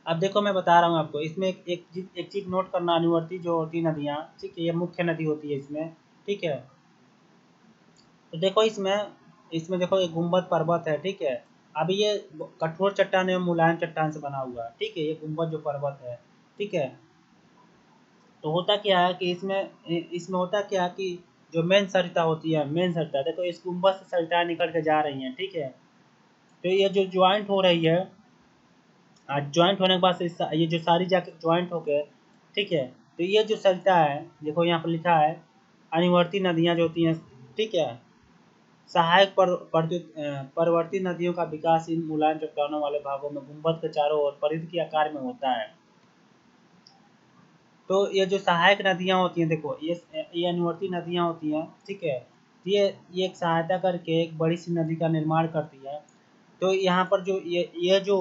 अब देखो मैं बता रहा हूँ आपको, इसमें एक चीज नोट करना, अनुवर्ती जो होती नदियाँ, ठीक है, ये मुख्य नदी होती है इसमें, ठीक है। तो देखो इसमें देखो एक गुंबद पर्वत है, ठीक है। अभी ये कठोर चट्टान एवं मुलायम चट्टान से बना हुआ है, ठीक है, ये गुंबद जो पर्वत है, ठीक है। तो होता क्या है कि इसमें होता क्या है कि जो मेन सरिता होती है, मेन सरिता देखो इस गुंबद से सरिताएं निकल के जा रही हैं, ठीक है। तो ये जो ज्वाइंट हो रही है, ज्वाइंट होने के बाद से ये जो सारी जाके ज्वाइंट हो गए, ठीक है। तो ये जो सरिता है, देखो यहाँ पर लिखा है अनुवर्ती नदियाँ जो होती हैं, ठीक है, सहायक परवर्ती नदियों का विकास इन मुलायम चट्टानों वाले भागों में गुंबद के चारों ओर परिधि के आकार में होता है। तो ये जो सहायक नदियाँ होती हैं, देखो ये अनुवर्ती नदियाँ होती हैं, ठीक है। ये एक सहायता करके एक बड़ी सी नदी का निर्माण करती है। तो यहाँ पर जो ये जो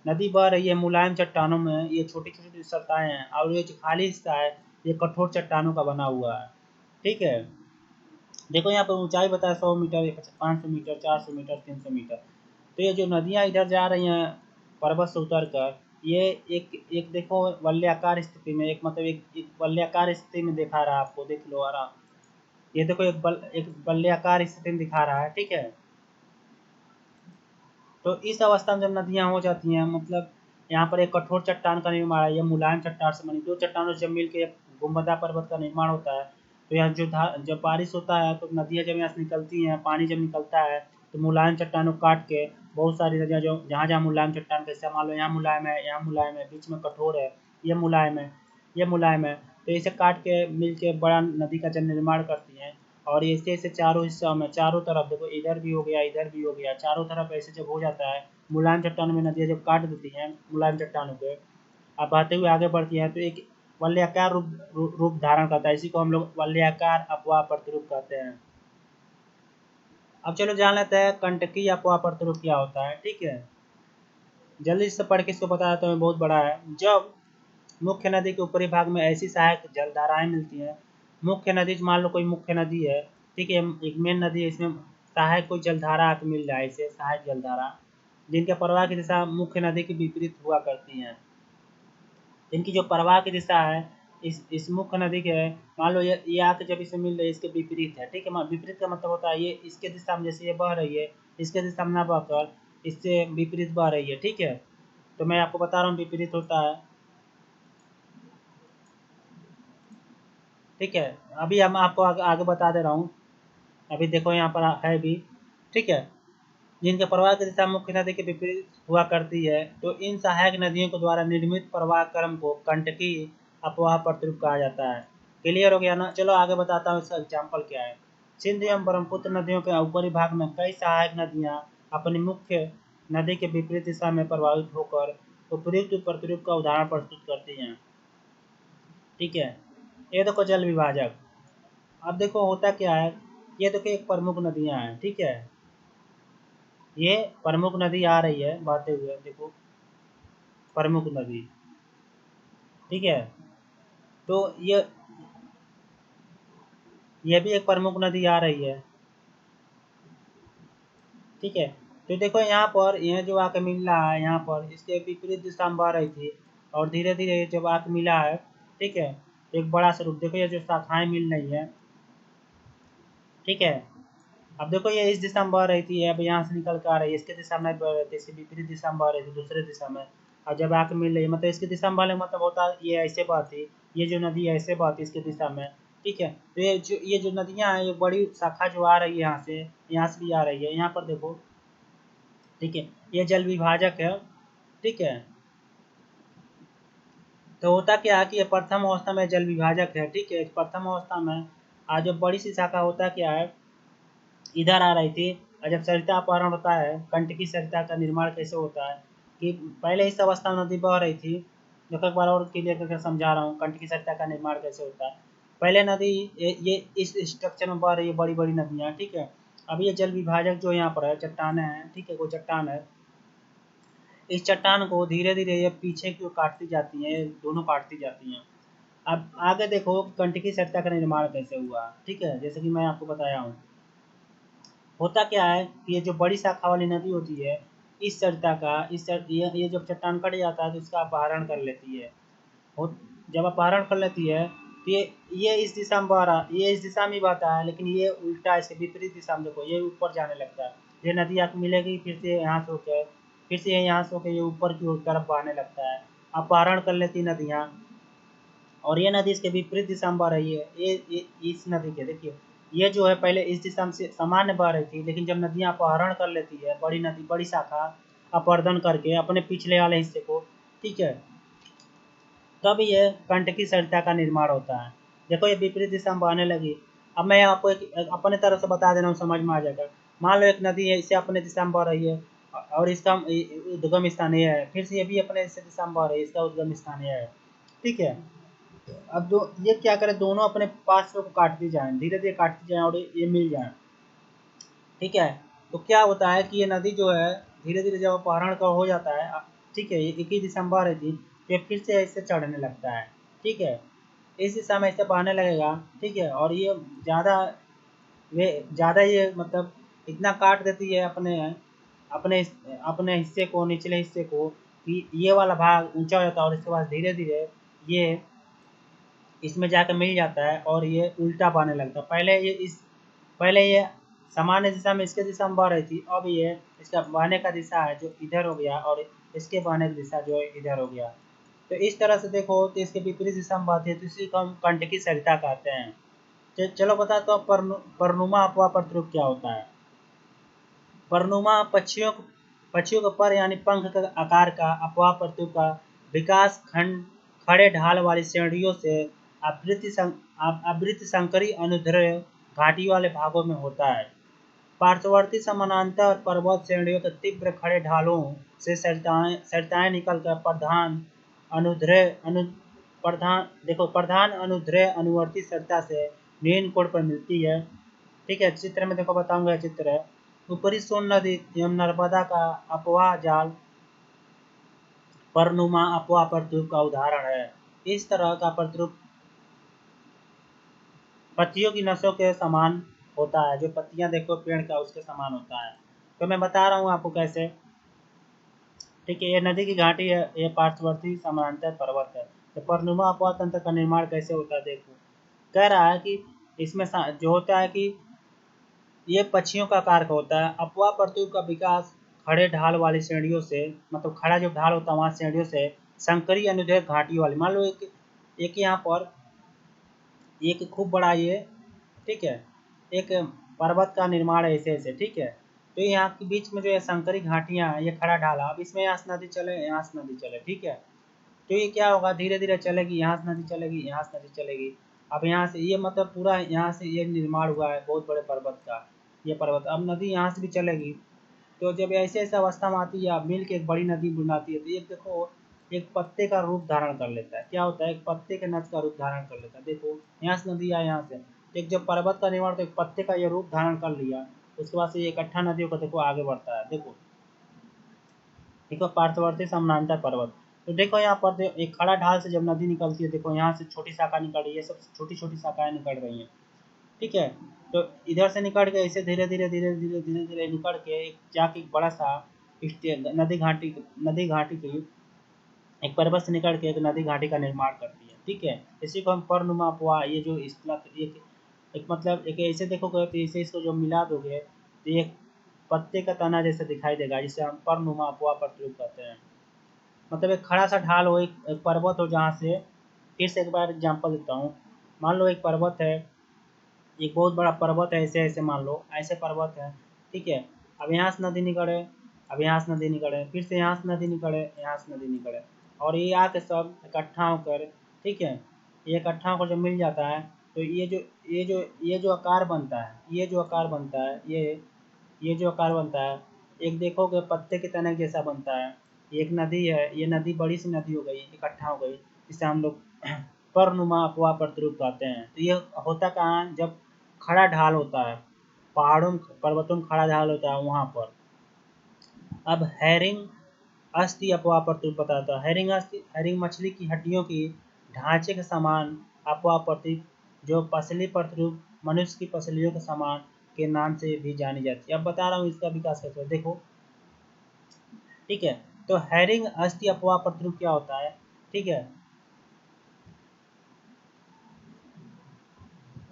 नदी बह रही है मुलायम चट्टानों में, ये छोटी छोटी सतहें हैं, और ये जो खाली हिस्सा है ये कठोर चट्टानों का बना हुआ है, ठीक है। देखो यहाँ पर ऊंचाई बताया 100 मीटर, 500 मीटर, 400 मीटर, 300 मीटर। तो ये जो नदियाँ इधर जा रही हैं पर्वत से उतर कर, ये एक देखो वलयाकार स्थिति में, एक वलयाकार स्थिति में दिखा रहा है आपको, देख लो आराम। ये देखो एक वलयाकार स्थिति में दिखा रहा है, ठीक है। तो इस अवस्था में जब नदियाँ हो जाती हैं, मतलब यहाँ पर एक कठोर चट्टान का निर्माण है, यह मुलायम चट्टान से बनी, दो चट्टानों से जब मिल के गुम्बदा पर्वत का निर्माण होता है। तो यहाँ जब बारिश होता है तो नदियाँ जब यहाँ से निकलती हैं, पानी जब निकलता है तो मुलायम चट्टानों को काट के बहुत सारी नदियाँ जो जहाँ जहाँ मुलायम चट्टान का हिस्सा, मान लो यहाँ मुलायम है, यहाँ मुलायम है, बीच में कठोर है, ये मुलायम है, ये मुलायम है, तो इसे काट के मिल के बड़ा नदी का जब निर्माण करती हैं। और ऐसे ऐसे चारों हिस्सों में, चारों तरफ देखो, इधर भी हो गया, इधर भी हो गया, चारों तरफ ऐसे जब हो जाता है, मुलायम चट्टानों में नदियाँ जब काट देती हैं मुलायम चट्टानों को, अब बहते हुए आगे बढ़ती हैं, तो एक वलयाकार रूप धारण करता है। इसी को हम लोग वलयाकार अपवाह प्रतिरूप कहते हैं। अब चलो जान लेते हैं कंटकी अपवाह प्रतिरूप क्या होता है, ठीक है। जल्दी से पढ़ के इसको बता देता हूँ, बहुत बड़ा है। जब मुख्य नदी के ऊपरी भाग में ऐसी सहायक जलधाराएं मिलती हैं, मुख्य नदी मान लो कोई मुख्य नदी है, ठीक है, एक मेन नदी है, इसमें सहायक कोई जलधारा आके मिल जाए, इसे सहायक जलधारा, जिनके प्रवाह की दिशा मुख्य नदी के विपरीत हुआ करती हैं। इनकी जो प्रवाह की दिशा है इस मुख्य नदी के, मान लो ये आके जब इसे मिल रही है इसके विपरीत है, ठीक है। विपरीत का मतलब होता है ये इसके दिशा में, जैसे ये बह रही है, इसके दिशा में ना बहकर इससे विपरीत बह रही है, ठीक है। तो मैं आपको बता रहा हूँ विपरीत होता है, ठीक है। अभी हम आपको आगे बता दे रहा हूँ। अभी देखो यहाँ पर है भी, ठीक है, जिनके प्रवाह की दिशा मुख्य नदी के विपरीत हुआ करती है, तो इन सहायक नदियों के द्वारा निर्मित प्रवाह क्रम को कंटकी अपवाह प्रतिरूप कहा जाता है। क्लियर हो गया ना? चलो आगे बताता हूँ, इसका एग्जाम्पल क्या है। सिंध एवं ब्रह्मपुत्र नदियों के ऊपरी भाग में कई सहायक नदियाँ अपनी मुख्य नदी के विपरीत दिशा में प्रभावित होकर उपयुक्त प्रतिरूप का उदाहरण प्रस्तुत करती हैं, ठीक है। ये देखो जल विभाजक। अब देखो होता क्या है, ये देखो एक प्रमुख नदियाँ हैं, ठीक है, ये प्रमुख नदी आ रही है बहते हुए, देखो प्रमुख नदी, ठीक है। तो ये भी एक प्रमुख नदी आ रही है, ठीक है। तो देखो यहाँ पर यह जो आके मिल रहा है, यहाँ पर इसके विपरीत दिशा में बह रही थी और धीरे धीरे जब आके मिला है, ठीक है, एक बड़ा स्वरूप देखो ये जो शाखाएं मिल रही है, ठीक है। अब देखो ये इस दिशा में बह रही थी, अब यहाँ से निकल के आ रही है, इसके दिशा में नहीं बह रही थी, इसके विपरीत दिशा में बह रही थी, दूसरे दिशा में। और जब आके मिल रही है मतलब इसकी दिशा में बहने का मतलब होता है ये ऐसे बहती, ये जो नदी है ऐसे बहती इसकी दिशा में, ठीक है। तो ये जो नदियाँ हैं, ये बड़ी शाखा जो आ रही है यहाँ से भी आ रही है, यहाँ पर देखो, ठीक है, ये जल विभाजक है, ठीक है। तो होता क्या है कि ये प्रथम अवस्था में जल विभाजक है, ठीक है। प्रथम अवस्था में आज जब बड़ी सी शाखा होता क्या है, इधर आ रही थी, और जब सरिता अपहरण होता है, कंटकी सरिता का निर्माण कैसे होता है कि पहले इस अवस्था में नदी बह रही थी, जो एक बार और क्लियर करके समझा रहा हूँ कंटकी सरिता का निर्माण कैसे होता है। पहले नदी ये इस स्ट्रक्चर में बह रही है, बड़ी बड़ी नदियाँ, ठीक है। अब ये जल विभाजक जो यहाँ पर है, चट्टाने हैं, ठीक है, कोई चट्टान है, इस चट्टान को धीरे धीरे ये पीछे की ओर काटती जाती हैं, दोनों काटती जाती हैं। अब आगे देखो कंटकी सरिता का निर्माण कैसे हुआ, ठीक है, जैसे कि मैं आपको बताया हूँ। होता क्या है कि ये जो बड़ी शाखा वाली नदी होती है, इस सरिता का ये जब चट्टान कट जाता है तो इसका अपहरण कर लेती है। हो जब अपहरण कर लेती है तो ये इस दिशा में बह रहा, ये इस दिशा में बहता है, लेकिन ये उल्टा इसके विपरीत दिशा में देखो ये ऊपर जाने लगता है। ये नदी आपको मिलेगी, फिर से यहाँ से होकर, फिर से यहाँ से होकर ये ऊपर की ओर तरफ बहने लगता है, अपहरण कर लेती नदियाँ। और ये नदी इसके विपरीत दिशा में बह रही है, ये इस नदी के देखिए, ये जो है पहले इस दिशा में से सामान्य बह रही थी, लेकिन जब नदियाँ अपहरण कर लेती है, बड़ी नदी बड़ी शाखा अपरदन करके अपने पिछले वाले हिस्से को, ठीक है, तब ये कंटकी सरिता का निर्माण होता है। देखो ये विपरीत दिशा में बहने लगी। अब मैं आपको एक अपने तरफ से बता दे रहा हूँ, समझ में आ जाएगा। मान लो एक नदी है, इसे अपने दिशा में बह रही है और इसका उद्गम स्थान ये है, फिर से ये भी अपने इस दिशा में बह रही है, इसका उद्गम स्थान ये है, ठीक है। अब ये क्या करें, दोनों अपने पास को काटती जाएं, धीरे धीरे काटती जाएं और ये मिल जाएं, ठीक है। तो क्या होता है कि ये नदी जो है धीरे धीरे जब अपहरण का हो जाता है, ठीक है, ये एक ही दिशा में बह रही थी, ये फिर से ऐसे चढ़ने लगता है, ठीक है, इस दिशा में ऐसे बहने लगेगा, ठीक है। और ये ज़्यादा ज़्यादा ये मतलब इतना काट देती है अपने अपने हिस्से को, निचले हिस्से को, कि ये वाला भाग ऊंचा हो जाता है और इसके बाद धीरे धीरे ये इसमें जाकर मिल जाता है और ये उल्टा बहने लगता है। पहले ये सामान्य दिशा में इसके दिशा में बह रही थी, अब ये इसका बहने का दिशा है जो इधर हो गया और इसके बहने की दिशा जो है इधर हो गया। तो इस तरह से देखो तो इसके विपरीत दिशा में बहती है, तो इसी को हम कंटकी सरिता कहते हैं। चलो बता तो परनुमा अपवाह प्रतिरूप क्या होता है। परनुमा पक्षियों का पर यानी पंख का आकार का अपवाह प्रतिरूप का विकास खंड खड़े ढाल वाली श्रेणियों से आवृत्त संकरी अनुदैर्ध्य घाटी वाले भागों में होता है। पार्श्ववर्ती समानांतर पर्वत श्रेणियों के तीव्र खड़े ढालों से सरिताएं निकलकर प्रधान अनुदैर्ध्य अनुवर्ती सरिता से नील कोण पर मिलती है, ठीक है। चित्र में देखो बताऊंगा, चित्र है, ऊपरी सोन नदी एवं नर्मदा का अपवाह जाल परनुमा अपवाह प्रतिरूप का उदाहरण है। इस तरह का प्रतिरूप पत्तियों की नसों के समान होता है, जो पत्तियां देखो पेड़ का उसके समान होता है। तो मैं बता रहा हूँ आपको कैसे, ठीक है। ये नदी की घाटी है, ये पार्श्ववर्ती समानांतर पर्वत है। तो परनुमा अपवाह तंत्र का निर्माण कैसे होता है देखो, कह रहा है कि इसमें जो होता है कि ये पक्षियों का आकार का होता है। अपवाह प्रतिरूप का विकास खड़े ढाल वाली श्रेणियों से, मतलब खड़ा जो ढाल होता है वहाँ श्रेणियों से संकरी अनुदैर्ध्य घाटी वाली, मान लो एक यहाँ पर एक खूब बड़ा ये, ठीक है, एक पर्वत का निर्माण है ऐसे ऐसे, ठीक है। तो यहाँ के बीच में जो है संकरी घाटियाँ हैं, ये खड़ा ढाला, अब इसमें यहाँ से नदी चले, यहाँ से नदी चले, ठीक है। तो ये क्या होगा, धीरे धीरे चलेगी, यहाँ से नदी चलेगी, यहाँ से नदी चलेगी। अब यहाँ से ये मतलब पूरा यहाँ से ये निर्माण हुआ है बहुत बड़े पर्वत का, ये पर्वत, अब नदी यहाँ से भी चलेगी। तो जब ऐसे ऐसे अवस्था में आती है, मिल के एक बड़ी नदी बनाती है, तो ये देखो एक पत्ते का रूप धारण कर लेता है। क्या होता है, एक पत्ते के नच का रूप धारण कर लेता है। देखो यहाँ से नदी आया, यहाँ से एक जब पर्वत का निर्माण, तो एक पत्ते का ये रूप धारण कर लिया, उसके बाद से ये इकट्ठा नदियों का देखो आगे बढ़ता है। देखो पार्श्ववर्ती समानांतर पर्वत, तो देखो यहाँ पर एक खड़ा ढाल से जब नदी निकलती है, देखो यहाँ से छोटी शाखा निकल रही है, सब छोटी छोटी शाखाएं निकल रही हैं, ठीक है। तो इधर से निकल के ऐसे धीरे धीरे धीरे धीरे धीरे धीरे निकल के एक जाके एक बड़ा सा नदी घाटी की एक पर्वत से निकल के एक नदी घाटी का निर्माण करती है, ठीक है। इसी को हम परनुमा अपवाह, ये जो एक मतलब एक ऐसे देखोगे तो इसे इसको जो मिला दोगे तो एक पत्ते का तना जैसे दिखाई देगा, जिसे हम परनुमा अपवाह प्रतिरूप कहते हैं। मतलब एक खड़ा सा ढाल हो, एक पर्वत हो, जहाँ से फिर से एक बार एग्जाम्पल देता हूँ। मान लो एक पर्वत है, एक बहुत बड़ा पर्वत है, ऐसे ऐसे मान लो ऐसे पर्वत है, ठीक है। अब यहाँ से नदी निकले, अब यहाँ से नदी निकले, फिर से यहाँ से नदी निकले, यहाँ से नदी निकले, और ये आके सब इकट्ठा होकर, ठीक है, ये इकट्ठा होकर जब मिल जाता है तो ये जो आकार बनता है, ये जो आकार बनता है, ये जो आकार बनता है, एक देखोगे पत्ते के तने जैसा बनता है। ये एक नदी है, ये नदी बड़ी सी नदी हो गई, इकट्ठा हो गई, जिसे हम लोग परनुमा अपवाह प्रतिरूप कहते हैं। तो ये होता कहाँ है, जब खड़ा ढाल होता है, पहाड़ों में पर्वतों में खड़ा ढाल होता है वहाँ पर। अब हैरिंग अस्थि अपवाह प्रतिरूप बताता है। हैरिंग मछली की हड्डियों की ढांचे के समान अपवाह प्रतिरूप, जो पसली प्रतिरूप मनुष्य की पसलियों के समान के नाम से भी जानी जाती है। अब बता रहा हूँ इसका विकास कैसे हो, देखो, ठीक है। तो हैरिंग अस्थि अपवाह प्रतिरूप क्या होता है, ठीक है,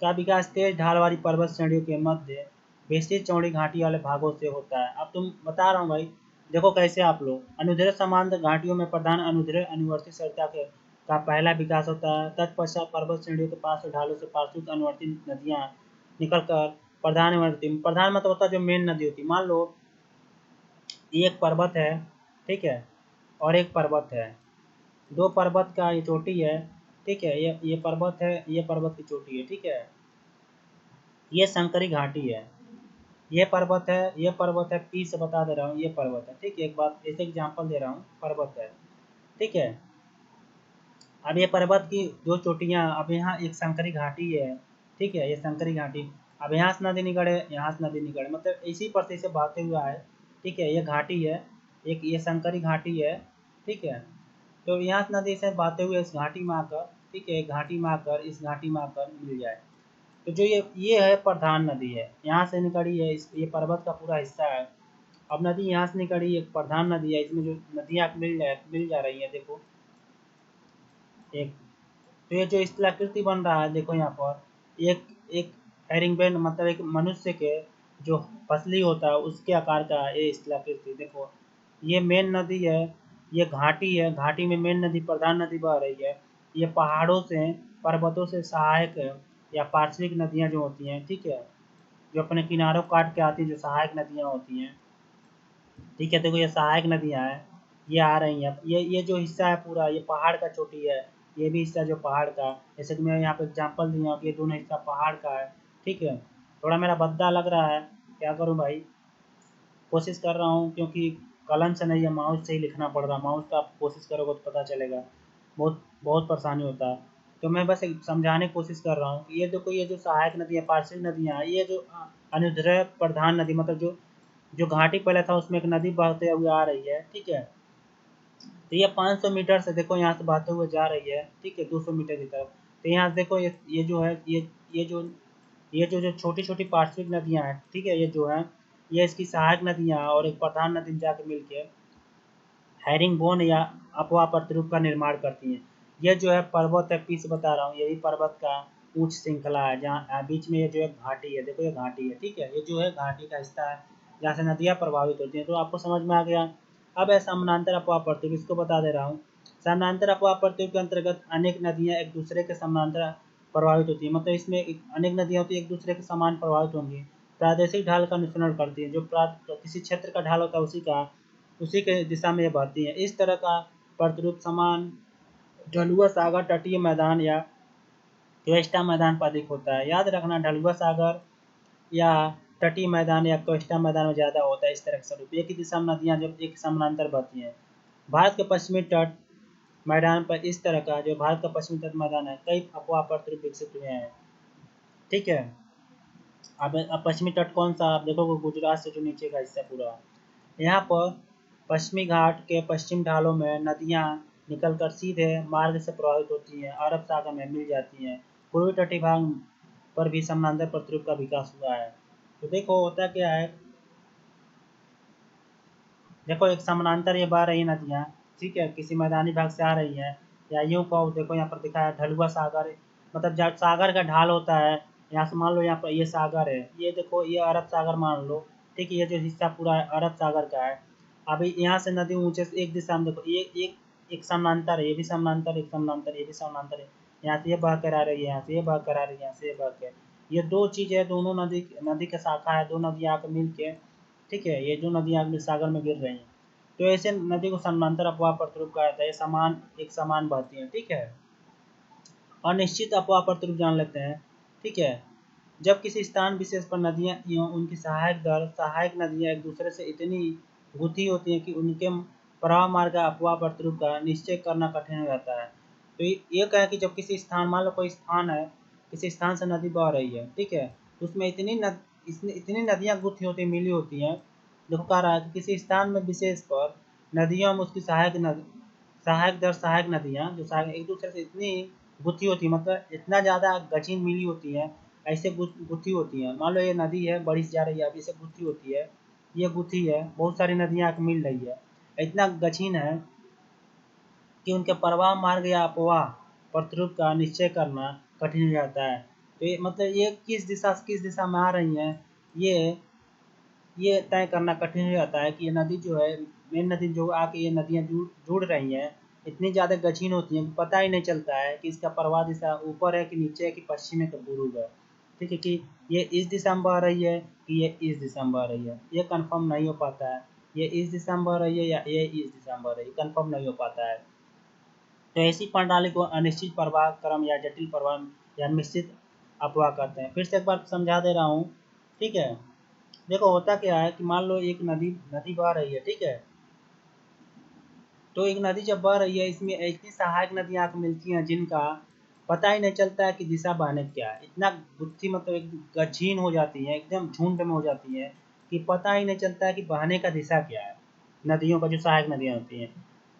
का विकास तेज ढाल वाली पर्वत श्रेणियों के मध्य विस्तृत चौड़ी घाटी वाले भागों से होता है। अब तुम बता रहा हूँ भाई, देखो कैसे आप लोग अनुदैर्ध्य समांतर घाटियों में प्रधान अनुदैर्ध्य अनुवर्ती सरिता के का पहला विकास होता है। तत्पश्चात पर्वत श्रेणियों के पास ढालों से पार्श्विक अनुवर्ती नदियाँ निकलकर प्रधान मतलब होता है जो मेन नदी होती है। मान लो ये एक पर्वत है, ठीक है, और एक पर्वत है, दो पर्वत का ये चोटी है, ठीक है, ये पर्वत है, ये पर्वत की चोटी है, ठीक है, ये संकरी घाटी है, ये पर्वत है, पी से बता दे रहा हूँ, ये पर्वत है, ठीक है। एक बात ऐसे एग्जांपल दे रहा हूँ, पर्वत है, ठीक है। अब ये पर्वत की दो चोटियाँ, अब यहाँ एक संकरी घाटी है, ठीक है, ये संकरी घाटी, अब यहाँ से नदी निकले, यहाँ से नदी निकले, मतलब इसी पर से बहते हुआ है, ठीक है, ये घाटी है, एक ये संकरी घाटी है, ठीक है। तो यहाँ से नदी से बहते हुए इस घाटी में आकर, ठीक है, घाटी में आकर इस घाटी में आकर मिल जाए। तो जो ये है प्रधान नदी है, यहाँ से निकली है, ये पर्वत का पूरा हिस्सा है। अब नदी यहाँ से निकली, एक प्रधान नदी है, इसमें जो नदियाँ मिल जा रही है, देखो एक, तो ये जो स्थलाकृति बन रहा है, देखो यहाँ पर एक एक हेरिंगबेन, मतलब एक मनुष्य के जो पसली होता है उसके आकार का ये स्थलाकृति, देखो ये मेन नदी है, ये घाटी है, घाटी में मेन नदी प्रधान नदी बह रही है। ये पहाड़ों से पर्वतों से सहायक या पार्श्विक नदियाँ जो होती हैं, ठीक है, जो अपने किनारों काट के आती हैं, जो सहायक नदियाँ होती हैं, ठीक है। देखो ये सहायक नदियाँ हैं, ये आ रही हैं, ये जो हिस्सा है पूरा, ये पहाड़ का चोटी है, ये भी हिस्सा जो पहाड़ का, जैसे कि मैं यहाँ पे एग्जांपल दिया हूँ कि ये दोनों हिस्सा पहाड़ का है, ठीक है। थोड़ा मेरा भद्दा लग रहा है, क्या करूँ भाई, कोशिश कर रहा हूँ, क्योंकि कलम से नहीं है, माउस से ही लिखना पड़ रहा है, माउस का आप कोशिश करोगे तो पता चलेगा, बहुत बहुत परेशानी होता है। तो मैं बस एक समझाने की कोशिश कर रहा हूँ कि ये देखो, ये जो सहायक नदी है, पार्श्विक नदियाँ, ये जो अनुदैर्ध्य प्रधान नदी, मतलब जो घाटी पहले था उसमें एक नदी बहते हुए आ रही है, ठीक है। तो ये 500 मीटर से देखो यहाँ से बहते हुए जा रही है, ठीक है, 200 मीटर की तरफ। तो यहाँ से देखो ये जो है, ये जो जो छोटी छोटी पार्श्विक नदियाँ हैं, ठीक है, ये जो है ये इसकी सहायक नदियाँ और एक प्रधान नदी जाके मिलके हैरिंगबोन या अपवा प्रतिरूप का निर्माण करती हैं। ये जो है पर्वत है, पीछे बता रहा हूँ, यही पर्वत का उच्च श्रृंखला है, जहाँ बीच में ये जो है घाटी है, देखो ये घाटी है, ठीक है, ये जो है घाटी का हिस्सा है जहाँ से नदियाँ प्रभावित होती हैं। तो आपको समझ में आ गया। अब है समानांतर अपवाह प्रतिरूप, इसको बता दे रहा हूँ। समानांतर अपवाह प्रतिरूप के अंतर्गत अनेक नदियाँ एक दूसरे के समानांतर प्रभावित होती है, मतलब इसमें अनेक नदियाँ होती है, एक दूसरे के समान प्रभावित होंगी, प्रादेशिक ढाल का अनुसरण करती है, जो किसी क्षेत्र का ढाल होता है उसी के दिशा में ये बहती है। इस तरह का प्रतिरूप समान ढलुआ सागर तटीय मैदान या क्वेस्टा मैदान पर अधिक होता है। याद रखना, ढलुआ सागर या तटीय मैदान या क्वेस्टा मैदान में ज़्यादा होता है इस तरह का स्वरूप। एक ही दिशा में नदियाँ जब एक समानांतर बहती हैं। भारत के पश्चिमी तट मैदान पर इस तरह का, जो भारत का पश्चिमी तट मैदान है, कई अपवाह प्रतिरूप विकसित हुए हैं, ठीक है। अब पश्चिमी तट कौन सा, आप देखोगे गुजरात से जो नीचे का हिस्सा पूरा, यहाँ पर पश्चिमी घाट के पश्चिम ढालों में नदियाँ निकलकर सीधे मार्ग से प्रभावित होती हैं, अरब सागर में मिल जाती हैं। पूर्वी तटीय भाग पर भी समानांतर प्रतिरूप का विकास हुआ है। तो देखो होता क्या है, देखो एक समानांतर ये बह रही नदियाँ, ठीक है, किसी मैदानी भाग से आ रही हैं, या यूँ कहो, देखो यहाँ पर दिखा है ढलुआ सागर, मतलब जब सागर का ढाल होता है, यहाँ से मान लो यहाँ पर ये सागर है, ये देखो ये अरब सागर मान लो, ठीक है, ये जो हिस्सा पूरा अरब सागर का है। अभी यहाँ से नदी ऊंचे से एक दिशा में, देखो ये एक समानांतर है, ये भी समानांतर, एक समानांतर, ये भी समानांतर है, यहाँ से ये बह कर आ रही है, यहाँ से ये बह कर आ रही है, यहाँ से ये बह कर, ये दो चीज़ है, दोनों नदी नदी के शाखा है, दो नदियाँ आकर मिल के, ठीक है, ये जो नदियाँ सागर में गिर रही हैं, तो ऐसे नदी को समानांतर अपवाह प्रतिरूप कहा जाता है। समान एक समान बहती है, ठीक है। अनिश्चित अपवाह प्रतिरूप जान लेते हैं, ठीक है। जब किसी स्थान विशेष पर नदियाँ एवं उनकी सहायक नदियाँ एक दूसरे से इतनी गुथी होती हैं कि उनके प्रवाह मार्ग का अपवाह प्रतिरूप का निश्चय करना कठिन हो जाता है। तो ये कहें कि जब किसी स्थान, मान लो कोई स्थान है, किसी स्थान से नदी बह रही है, ठीक है, तो उसमें इतनी नदियाँ गुथी होती, मिली होती हैं। देखो कह रहा है कि किसी स्थान में विशेष पर नदियों में उसकी सहायक नदियाँ जो सहायक एक दूसरे से इतनी गुथी होती है, मतलब इतना ज़्यादा गठिन मिली होती है, ऐसे गुथी होती हैं। मान लो ये नदी है, बढ़ी जा रही है, अब इसे गुथी होती है, ये गुथी है, बहुत सारी नदियाँ आके मिल रही है, इतना गठिन है कि उनके प्रवाह मार्ग या अपवाह प्रतिरूप का निश्चय करना कठिन हो जाता है। तो ये मतलब ये किस दिशा में आ रही हैं, ये तय करना कठिन हो जाता है कि ये नदी जो है, मेन नदी जो आके ये नदियाँ जुड़ रही हैं, इतनी ज़्यादा गठिन होती हैं कि पता ही नहीं चलता है कि इसका प्रवाह दिशा ऊपर है कि नीचे है कि पश्चिम है कि पूर्व है, ठीक है, कि ये इस दिशा में बह रही है कि ये इस दिशा में बह रही है, ये कंफर्म नहीं हो पाता है। ये इस दिशा में बह रही है या ये इस दिशा में बह रही है, कंफर्म नहीं हो पाता है। तो ऐसी प्रणाली को अनिश्चित प्रवाह क्रम या जटिल प्रवाह या निश्चित अपवाह कहते हैं। फिर से एक बार समझा दे रहा हूँ, ठीक है। देखो होता क्या है कि मान लो एक नदी बह रही है, ठीक है, तो एक नदी जब बह रही है, इसमें ऐसी सहायक नदियाँ आके मिलती हैं जिनका पता ही नहीं चलता है कि दिशा बहने क्या है, इतना गुत्थी मतलब एक गठिन हो जाती है, एकदम झुंड में हो जाती है कि पता ही नहीं चलता है कि बहने का दिशा क्या है, नदियों का जो सहायक नदियाँ होती हैं।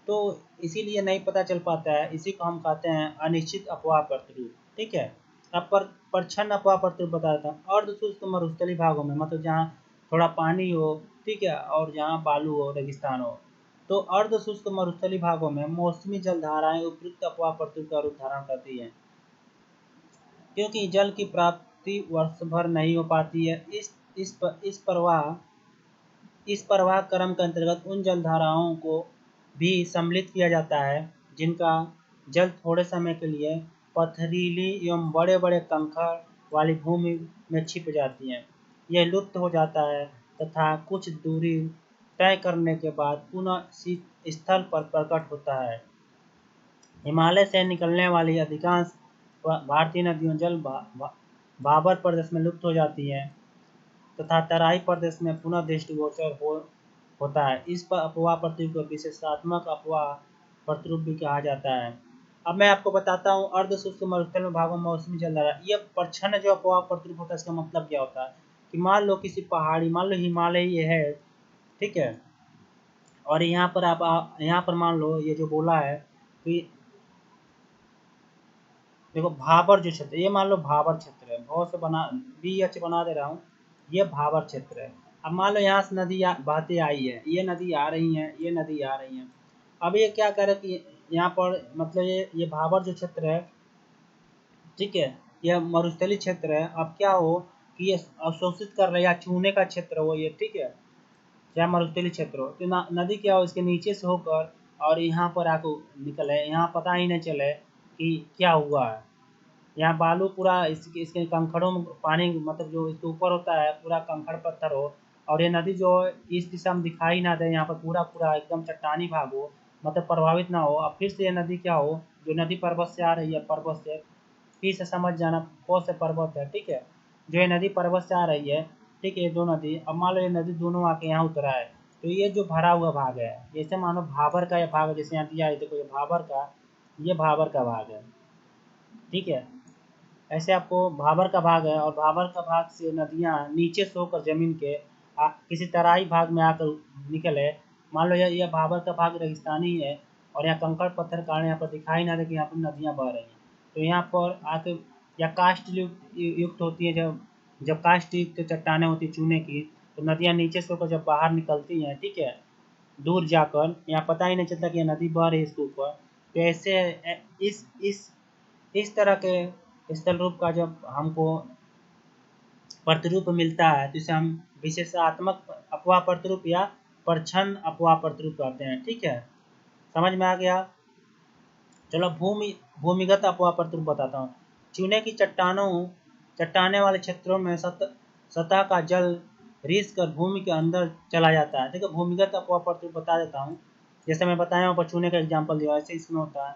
तो इसीलिए नहीं पता चल पाता है, इसी को हम कहते हैं अनिश्चित अपवाह प्रतिरूप, ठीक है। अब परछन्न अपवाह प्रतिरूप बताता हूँ। अर्धशुष्क मरुस्थलीय भागों में, मतलब जहाँ थोड़ा पानी हो, ठीक है, और जहाँ बालू हो, रेगिस्तान हो, तो अर्धशुष्क मरुस्थलीय भागों में मौसमी जलधाराएं उपयुक्त अपवाह प्रतिरूप का रूप धारण करती हैं, क्योंकि जल की प्राप्ति वर्ष भर नहीं हो पाती है। इस प्रवाह क्रम के अंतर्गत उन जलधाराओं को भी सम्मिलित किया जाता है जिनका जल थोड़े समय के लिए पथरीली एवं बड़े बड़े कंकड़ वाली भूमि में छिप जाती हैं, यह लुप्त हो जाता है तथा कुछ दूरी तय करने के बाद पुनः स्थल पर प्रकट होता है। हिमालय से निकलने वाली अधिकांश भारतीय नदियों जल भाबर प्रदेश में लुप्त हो जाती हैं तथा तराई प्रदेश में पुनः दृष्टिगोचर होता है। इस पर अपवाह प्रतिरूप को विशेषात्मक अपवाह प्रतिरूप भी कहा जाता है। अब मैं आपको बताता हूँ अर्धशुष्क मरुस्थलीय भागों में मौसमी जलधारा, ये परछन्न जो अपवाह प्रतिरूप होता है, इसका मतलब क्या होता है कि मान लो किसी पहाड़ी, मान लो हिमालय ये है, ठीक है, और यहाँ पर आप यहाँ पर मान लो ये जो बोला है कि देखो भाबर जो क्षेत्र, ये मान लो भाबर क्षेत्र है, बहुत से बना BH बना दे रहा हूँ, ये भाबर क्षेत्र है। अब मान लो यहाँ से नदी बहती आई है, ये नदी आ रही है, ये नदी आ रही है। अब ये क्या करे कि यहाँ पर मतलब ये भाबर जो क्षेत्र है, ठीक है, यह मरुस्थलीय क्षेत्र है। अब क्या हो कि ये अवशोषित कर रहे या चूने का क्षेत्र हो ये, ठीक है, चाहे मरुस्थलीय क्षेत्र हो, तो नदी क्या हो इसके नीचे से होकर और यहाँ पर आको निकले, यहाँ पता ही नहीं चले कि क्या हुआ है। यहाँ बालू पूरा इसके कंकड़ों में पानी, मतलब जो इसके ऊपर होता है पूरा कंकड़ पत्थर हो, और ये नदी जो इस दिशा में दिखाई ना दे, यहाँ पर पूरा एकदम चट्टानी भाग हो, मतलब प्रभावित ना हो। अब फिर से ये नदी क्या हो, जो नदी पर्वत से आ रही है, पर्वत से फिर से समझ जाना, कौन से पर्वत है, ठीक है, जो ये नदी पर्वत से आ रही है, ठीक है, ये दो नदी, अब मान लो ये नदी दोनों आके यहाँ उतरा है, तो ये जो भरा हुआ भाग है, जैसे मानो भाबर का ये भाग, जैसे यहाँ दिया है, देखो ये भाबर का भाग है, ठीक है, ऐसे आपको भाबर का भाग है, और भाबर का भाग से नदियाँ नीचे से होकर जमीन के किसी तराई भाग में आकर निकले। मान लो ये भाबर का भाग रेगिस्तानी है और यहाँ कंकड़ पत्थर कारण यहाँ पर दिखाई ना दे कि यहाँ पर नदियाँ बह रही हैं। तो यहाँ पर आके या काष्ठ युक्त होती है, जब काष्ठ युक्त चट्टानें होती चूने की, तो नदियाँ नीचे से होकर जब बाहर निकलती हैं, ठीक है, दूर जाकर, यहाँ पता ही नहीं चलता कि यह नदी बह रही है इसके ऊपर। तो ऐसे इस तरह के स्थल रूप का जब हमको प्रतिरूप मिलता है तो इसे हम विशेषात्मक अपवाह प्रतिरूप या परछन अपवाह प्रतिरूप कहते हैं। ठीक है, समझ में आ गया। चलो भूमिगत अपवाह प्रतिरूप बताता हूँ। चूने की चट्टाने वाले क्षेत्रों में सतह का जल रिस कर भूमि के अंदर चला जाता है। देखो भूमिगत अपवाह प्रतिरूप बता देता हूँ। जैसे मैं बताया ऊपर चूने का एग्जाम्पल दिया, ऐसे इसमें होता है।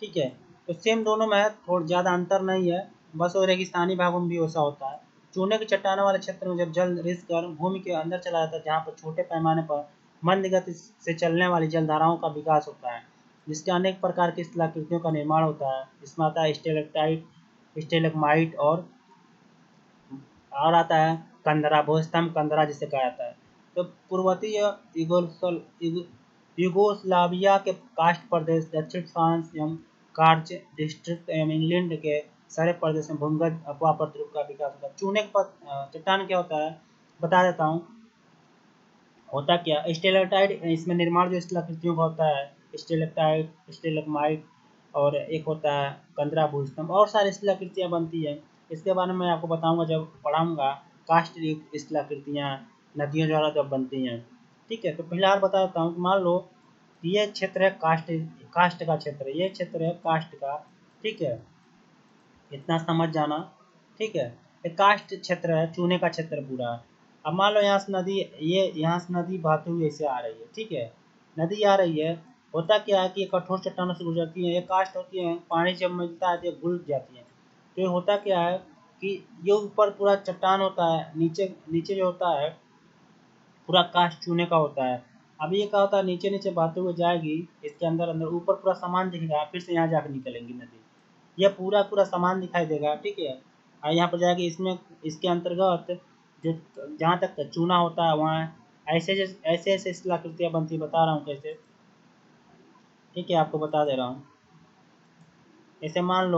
ठीक है, तो सेम दोनों में थोड़ा ज़्यादा अंतर नहीं है, बस वो रेगिस्तानी भागों में भी वैसा होता है। चूने की चट्टानों वाले क्षेत्र में जब जल रिस कर भूमि के अंदर चला जाता है, जहाँ पर छोटे पैमाने पर मंद गति से चलने वाली जलधाराओं का विकास होता है, जिसके अनेक प्रकार की स्थलाकृतियों का निर्माण होता है। इसमें आता है स्टेलेक्टाइट, स्टेलेगमाइट और आता है कंदरा, भूस्तंभ कंदरा जिसे कहा जाता है। तो पूर्वतीय यूगोस्लाविया के कास्ट प्रदेश, दक्षिण फ्रांस एवं कार्च डिस्ट्रिक्ट एवं इंग्लैंड के सारे प्रदेश में भूमिगत अपवाह प्रतिरूप का विकास होता है। चूने का चट्टान क्या होता है बता देता हूँ। होता क्या, स्टेलेक्टाइट, इसमें निर्माण जो स्थलाकृतियों का होता है, स्टेलेक्टाइट, स्टेलेगमाइट और एक होता है कंदरा भूस्तंभ, और सारी स्थलाकृतियाँ बनती हैं। इसके बारे में मैं आपको बताऊंगा जब पढ़ाऊंगा कास्ट युक्त स्थलाकृतियाँ नदियों द्वारा जब बनती हैं। ठीक है, तो फिलहाल बता देता हूँ। मान लो ये क्षेत्र है कास्ट का क्षेत्र, ये क्षेत्र है कास्ट का। ठीक है, इतना समझ जाना। ठीक है, ये कास्ट क्षेत्र है, चूने का क्षेत्र पूरा। अब मान लो यहाँ से नदी बहती हुई ऐसे आ रही है। ठीक है, नदी आ रही है, होता क्या है कि ये कठोर चट्टानों से गुजरती है, ये कास्ट होती है, पानी जब मिलता है तो ये घुल जाती है। तो ये होता क्या है कि ये ऊपर पूरा चट्टान होता है, नीचे नीचे जो होता है पूरा कास्ट चूने का होता है। अब ये क्या होता है, नीचे नीचे बहते हुए जाएगी, इसके अंदर अंदर ऊपर पूरा सामान दिखेगा, फिर से यहाँ जाकर निकलेंगी नदी, ये पूरा पूरा सामान दिखाई देगा। ठीक है, और यहाँ पर जाके इसमें इसके अंतर्गत जो जहाँ तक चूना होता है वहाँ ऐसे ऐसे स्थलाकृतियाँ बनती, बता रहा हूँ कैसे। ठीक है, आपको बता दे रहा हूँ। ऐसे मान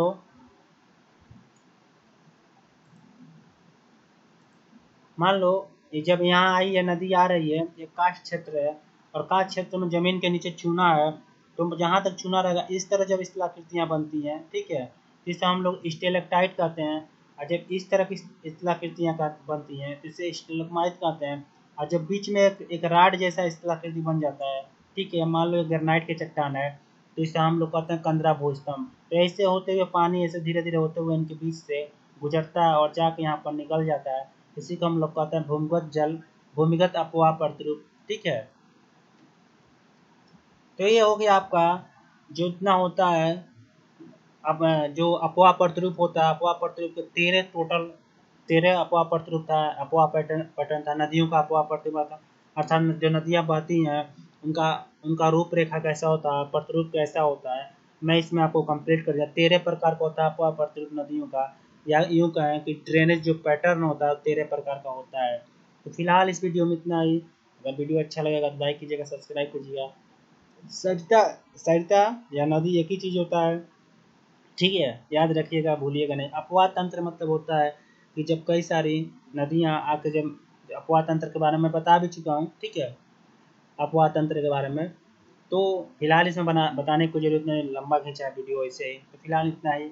लो ये जब यहाँ आई है, नदी आ रही है, ये कास्ट क्षेत्र है, और कास्ट क्षेत्र में जमीन के नीचे चूना है, तो जहाँ तक चूना रहेगा इस तरह जब स्थलाकृतियाँ बनती हैं, ठीक है, जिसे हम लोग स्टेलेक्टाइट कहते हैं। और जब इस तरह की स्थलाकृतियाँ बनती हैं तो इसे स्टेलेग्माइट कहते हैं। और जब बीच में एक राड जैसा स्थलाकृति बन जाता है, ठीक है, मान लो ग्रेनाइट की चट्टान है, तो इसे हम लोग कहते हैं कंदरा भूस्तंभ। तो ऐसे होते हुए पानी ऐसे धीरे धीरे होते हुए इनके बीच से गुजरता है और जाके यहाँ पर निकल जाता है। इसी को हम लोग कहते हैं भूमिगत अपवाह प्रतिरूप। ठीक है, तो ये हो गया आपका जो इतना होता है। अब जो अपवाह प्रतिरूप होता है, अपवाह प्रतिरूप के 13 अपवाह प्रतिरूप था, अपवाह पैटर्न था। नदियों का अपवाह प्रतिरूप था, अर्थात जो नदियाँ बहती हैं उनका उनका रूपरेखा कैसा होता है, प्रतिरूप कैसा होता है, मैं इसमें आपको कंप्लीट कर दिया। 13 प्रकार का होता है अपवाह प्रतिरूप नदियों का, या यूँ कहें कि ड्रेनेज जो पैटर्न होता है 13 प्रकार का होता है। तो फिलहाल इस वीडियो में इतना ही। अगर वीडियो अच्छा लगेगा तो लाइक कीजिएगा, सब्सक्राइब कीजिएगा। सरिता सरिता या नदी एक ही चीज़ होता है। ठीक है, याद रखिएगा, भूलिएगा नहीं। अपवाह तंत्र मतलब होता है कि जब कई सारी नदियाँ आके जब अपवाह तंत्र के बारे में बता भी चुका हूँ। ठीक है, अपवाह तंत्र के बारे में तो फिलहाल इसमें बताने की कोई ज़रूरत नहीं, लंबा खींचा है वीडियो ऐसे ही। तो फिलहाल इतना ही।